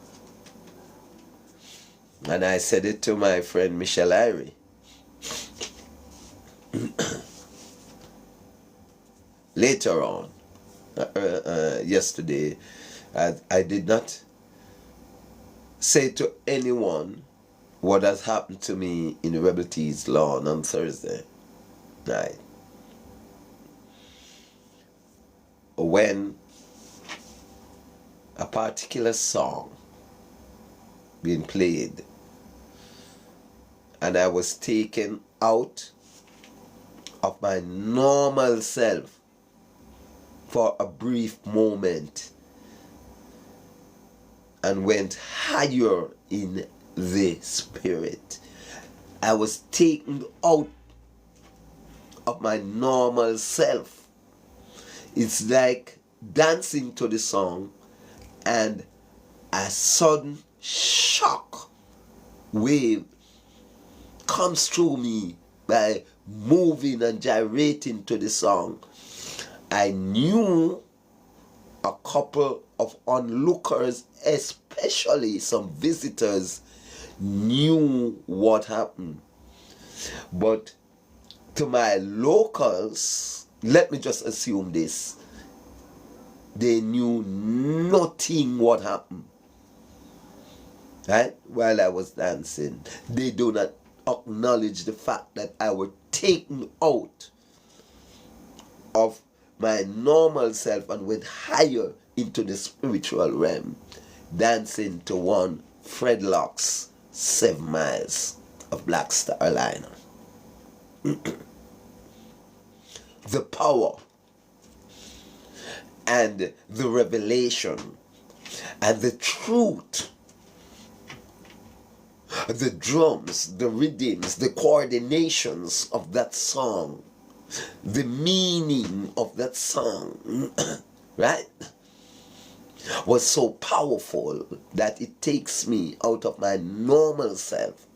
And I said it to my friend Michelle Irie. Later on, yesterday, I did not say to anyone what has happened to me in Rebel T's Lawn on Thursday night. When a particular song being played, and I was taken out of my normal self for a brief moment and went higher in the spirit. I was taken out of my normal self. It's like dancing to the song and a sudden shock wave comes through me by moving and gyrating to the song, I knew a couple of onlookers, especially some visitors, knew what happened. But to my locals, let me just assume this, they knew nothing what happened. Right? While I was dancing, they do not acknowledge the fact that I was taken out of my normal self and went higher into the spiritual realm, dancing to one Fred Locke's 7 Miles of Black Star Liner. The power and the revelation and the truth, the drums, the rhythms, the coordinations of that song, the meaning of that song, right, was so powerful that it takes me out of my normal self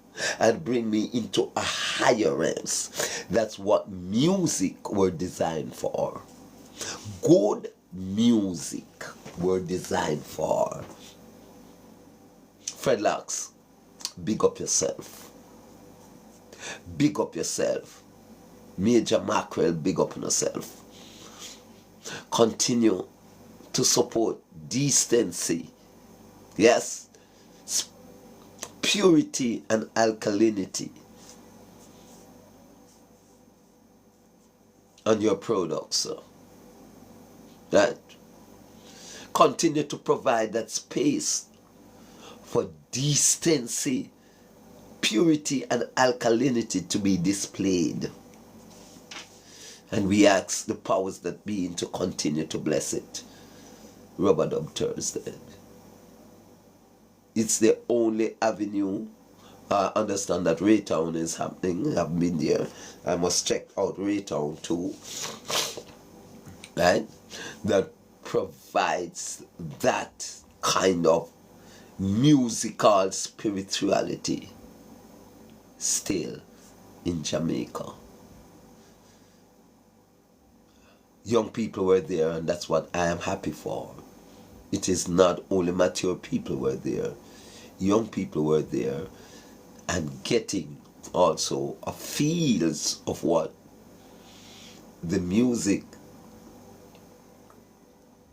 and bring me into a higher realms. That's what music were designed for. Good music were designed for. Fred Locks, big up yourself. Big up yourself. Major Mackerel, big up on yourself. Continue to support decency. Yes. Purity and alkalinity on your products, sir. Right? Continue to provide that space for decency, purity, and alkalinity to be displayed. And we ask the powers that be to continue to bless it. Rub-a-Dub Thursday. It's the only avenue. I understand that Raytown is happening. I've been there. I must check out Raytown too. Right? That provides that kind of musical spirituality still in Jamaica. Young people were there, and that's what I am happy for. It is not only mature people were there. Young people were there and getting also a feels of what the music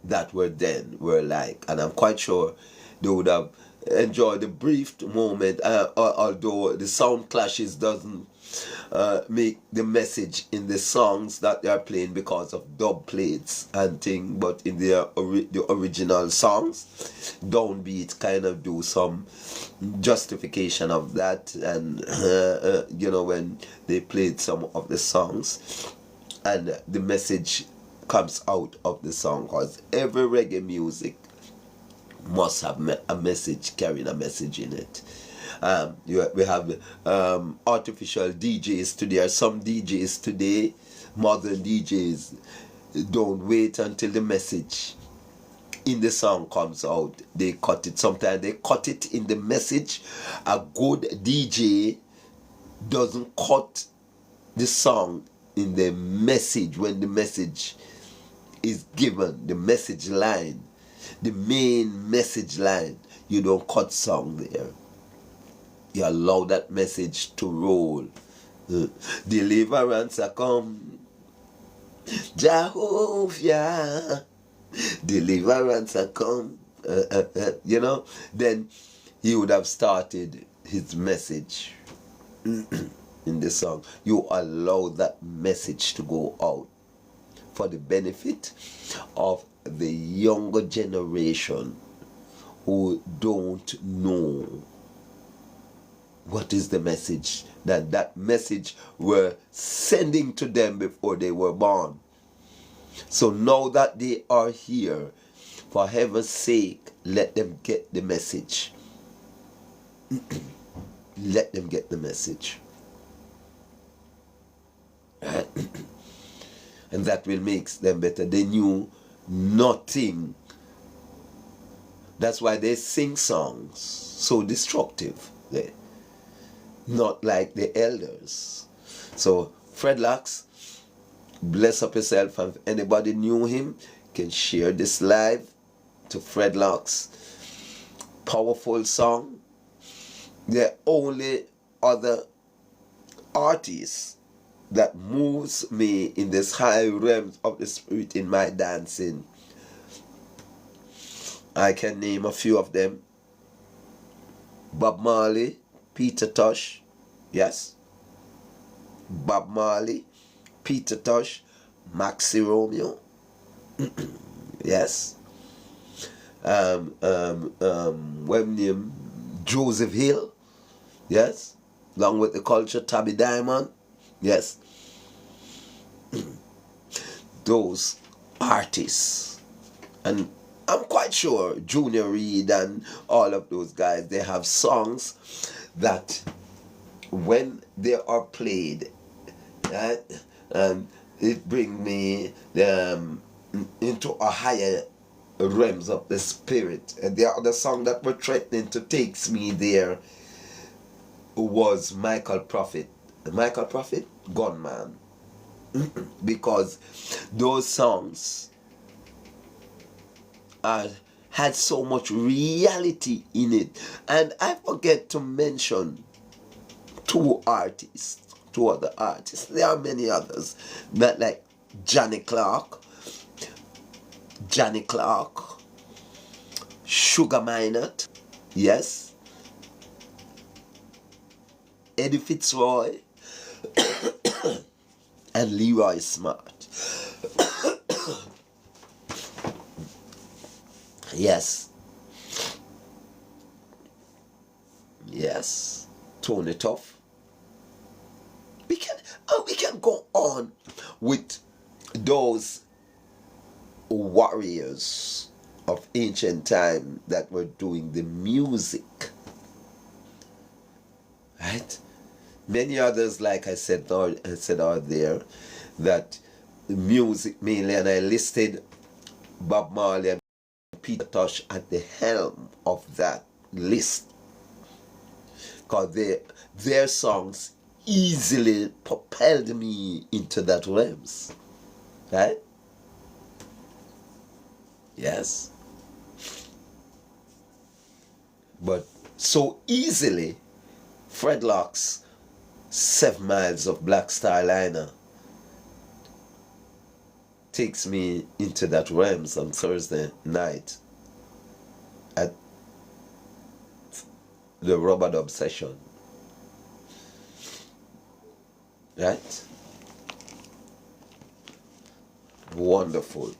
that were then were like. And I'm quite sure they would have enjoyed the brief moment, although the sound clashes doesn't make the message in the songs that they are playing because of dub plates and thing, but in the original songs, Downbeat kind of do some justification of that, and when they played some of the songs and the message comes out of the song, because every reggae music must have a message, carrying a message in it. We have artificial DJs today, or some DJs today, modern DJs, don't wait until the message in the song comes out. They cut it. Sometimes they cut it in the message. A good DJ doesn't cut the song in the message when the message is given, the message line, the main message line. You don't cut song there. You allow that message to roll. Deliverance a come, Jehovah. Deliverance a come. Then he would have started his message in the song. You allow that message to go out for the benefit of the younger generation who don't know what is the message that message were sending to them before they were born. So now that they are here, for heaven's sake, let them get the message. Let them get the message. And that will make them better. They knew nothing. That's why they sing songs so destructive. Not like the elders. So Fredlocks, bless up yourself. And if anybody knew him, can share this live to Fredlocks. Powerful song. The only other artist that moves me in this high realms of the spirit in my dancing, I can name a few of them. Bob Marley, Peter Tosh, yes. Bob Marley, Peter Tosh, Maxi Romeo, yes. When name Joseph Hill, yes. Along with the culture, Tabby Diamond, yes. Those artists, and I'm quite sure Junior Reid and all of those guys, they have songs that when they are played, right, it brings me into a higher realms of the spirit. And the other song that were threatening to take me there was Michael Prophet. Michael Prophet, Gunman. Because those songs had so much reality in it. And I forget to mention two other artists. There are many others, but like Johnny Clark, Sugar Minott, yes, Eddie Fitzroy, and Leroy Smart. Yes. Yes. Tony Tuff. We can go on with those warriors of ancient time that were doing the music. Right? Many others, like I said, are there that the music mainly, and I listed Bob Marley and Peter Tosh at the helm of that list, because their songs easily propelled me into that realms, right? Yes. But so easily, Fredlocks, 7 Miles of Black Star Liner takes me into that realms on Thursday night at the Rubber Dub session. Right? Wonderful.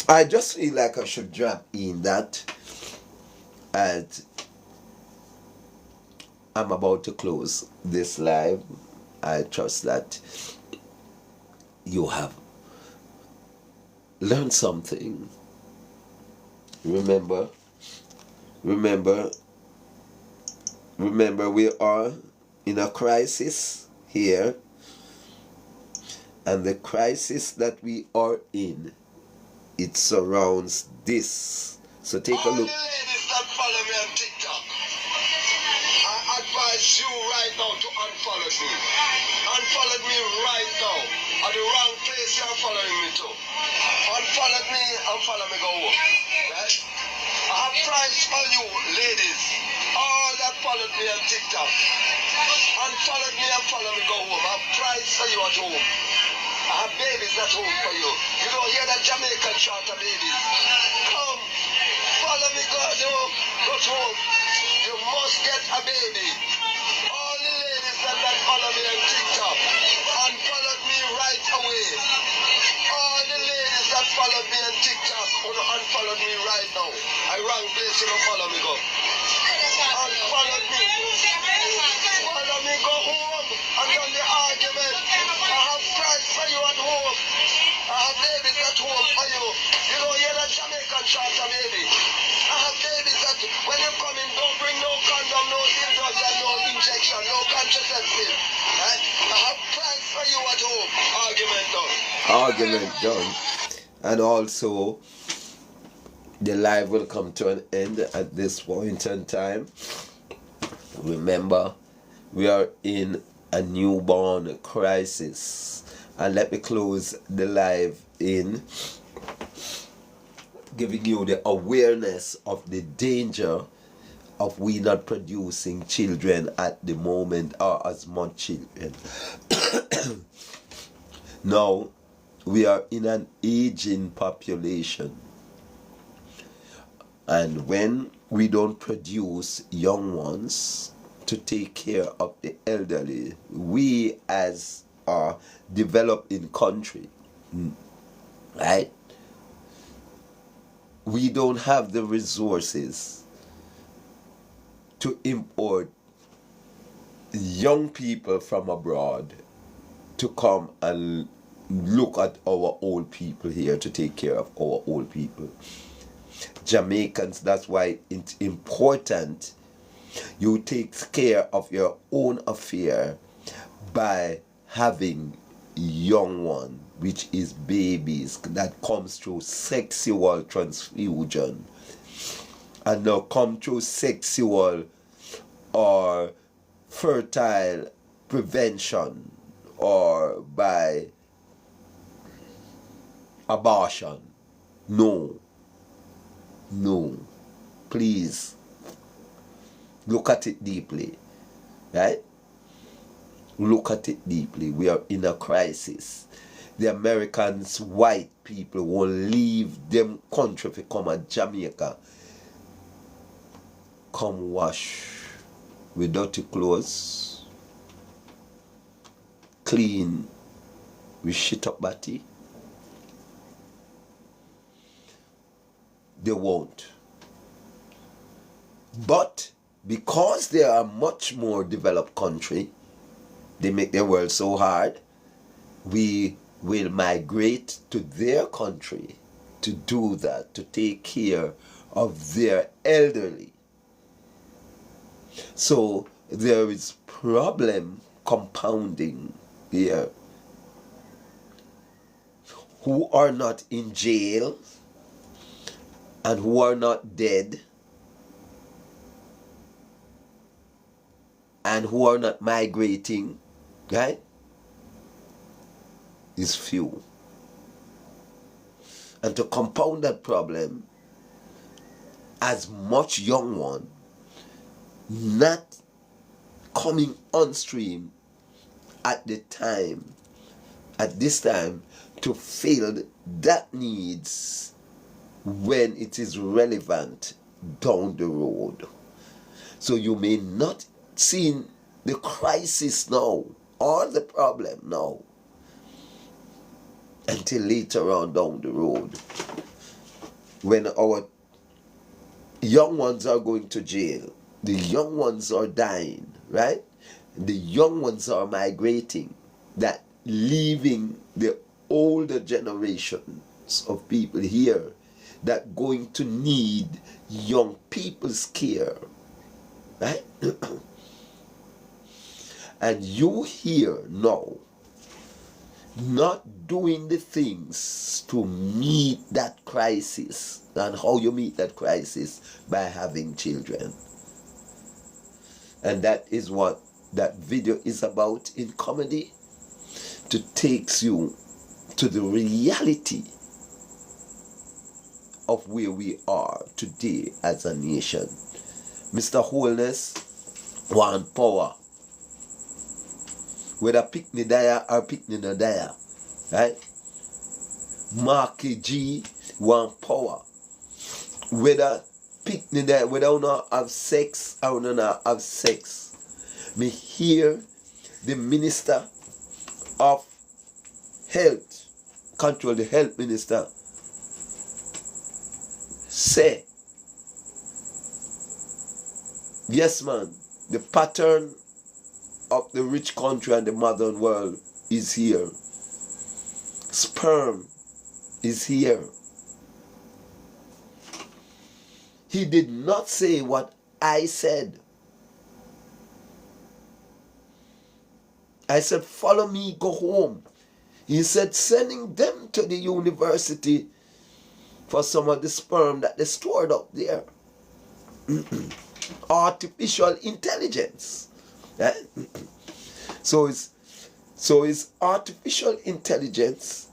I just feel like I should drop in that, and I'm about to close this live. I trust that you have learned something. Remember, we are in a crisis here, and the crisis that we are in, it surrounds this. So take a look. All the ladies that follow me on TikTok, I advise you right now to unfollow me. Unfollow me right now. At the wrong place you're following me to. Unfollow me and follow me go home. Right? I have prize for you, ladies. All that followed me on TikTok. Unfollow me and follow me go home. I have prize for you at home. I have babies at home for you. You don't hear that Jamaican charter, babies. Come, follow me, go home. Go to home. You must get a baby. All the ladies that follow me on TikTok, unfollow me right away. All the ladies that follow me on TikTok, unfollow me right now. I wrong place, you don't follow me, go. Unfollow me. Follow me, go home. And done the argument. I have price for you at home. I have babies at home for you. You don't hear that Jamaican charter, baby. I have babies that when you come in, don't bring no condom, no dildos, and no injection, no contraceptive. Right? I have price for you at home. Argument done. Argument done. And also, the live will come to an end at this point in time. Remember, we are in a newborn crisis. And let me close the live in giving you the awareness of the danger of we not producing children at the moment, or as much children. Now, we are in an aging population. And when we don't produce young ones to take care of the elderly, we as a developing country, right? We don't have the resources to import young people from abroad to come and look at our old people here, to take care of our old people. Jamaicans, that's why it's important you take care of your own affair by having young one, which is babies that comes through sexual transfusion, and now come through sexual or fertile prevention or by abortion. No, please look at it deeply, right? Look at it deeply. We are in a crisis. The Americans, white people, will leave them country to come to Jamaica. Come wash with dirty clothes, clean with shit up body. They won't. But because they are a much more developed country, they make their world so hard, we will migrate to their country to do that, to take care of their elderly. So there is problem compounding here. Who are not in jail and who are not dead and who are not migrating, right, is few. And to compound that problem, as much young one not coming on stream at this time to fill that needs when it is relevant down the road. So you may not see the crisis now or the problem now until later on down the road, when our young ones are going to jail, the young ones are dying, right? The young ones are migrating, that leaving the older generations of people here that going to need young people's care, right? And you here now not doing the things to meet that crisis. And how you meet that crisis? By having children. And that is what that video is about in comedy, to take you to the reality of where we are today as a nation. Mr. Wholeness want power. Whether Pickney Dyer or Pickney no Dyer, right? Marky G want power. Whether Pickney Dyer, whether or not have sex or not have sex. Me hear the Minister of Health, control the health minister, say, yes man, the pattern of the rich country and the modern world is here. Sperm is here. He did not say what I said. I said, follow me, go home. He said, sending them to the university for some of the sperm that they stored up there. Artificial intelligence. Right? So it's artificial intelligence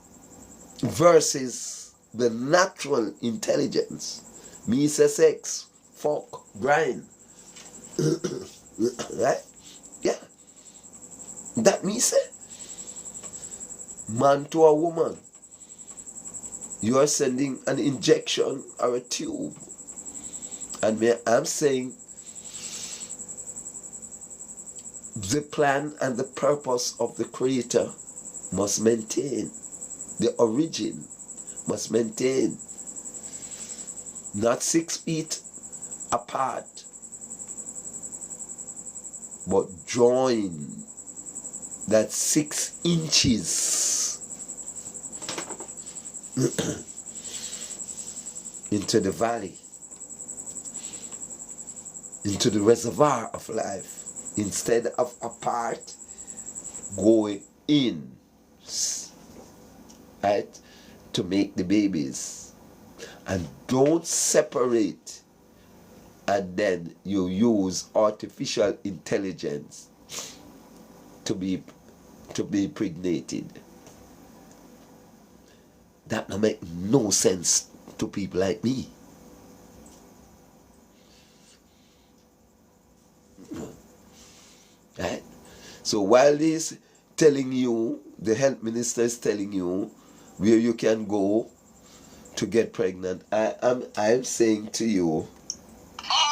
versus the natural intelligence. Me say sex, fuck, grind. Right? Yeah. That me say. Man to a woman. You are sending an injection or a tube. And I'm saying the plan and the purpose of the Creator must maintain. The origin must maintain. Not 6 feet apart, but join that 6 inches into the valley, into the reservoir of life, instead of apart, going in, right, to make the babies. And don't separate and then you use artificial intelligence to be impregnated. That don't make no sense to people like me. Right? So while he's telling you, the health minister is telling you where you can go to get pregnant, I'm saying to you, all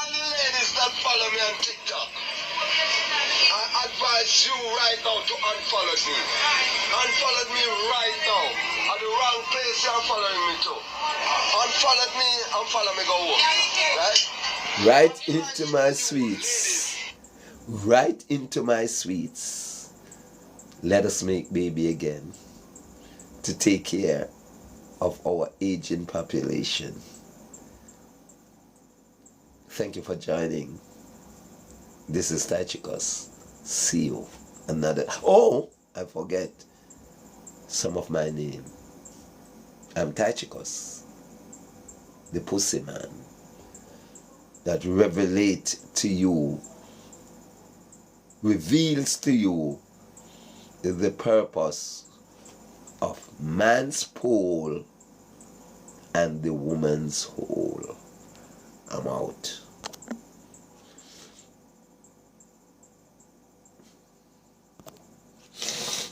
the ladies that follow me on TikTok, I advise you right now to unfollow me. Unfollow me right now. At the wrong place you're following me to. Unfollow me and follow me go home. Right? right into my sweets. Right into my sweets. Let us make baby again to take care of our aging population. Thank you for joining. This is Tychicus. See you another. Oh, I forget some of my name. I'm Tychicus, the pussy man that reveals to you the purpose of man's pole and the woman's hole. I'm out.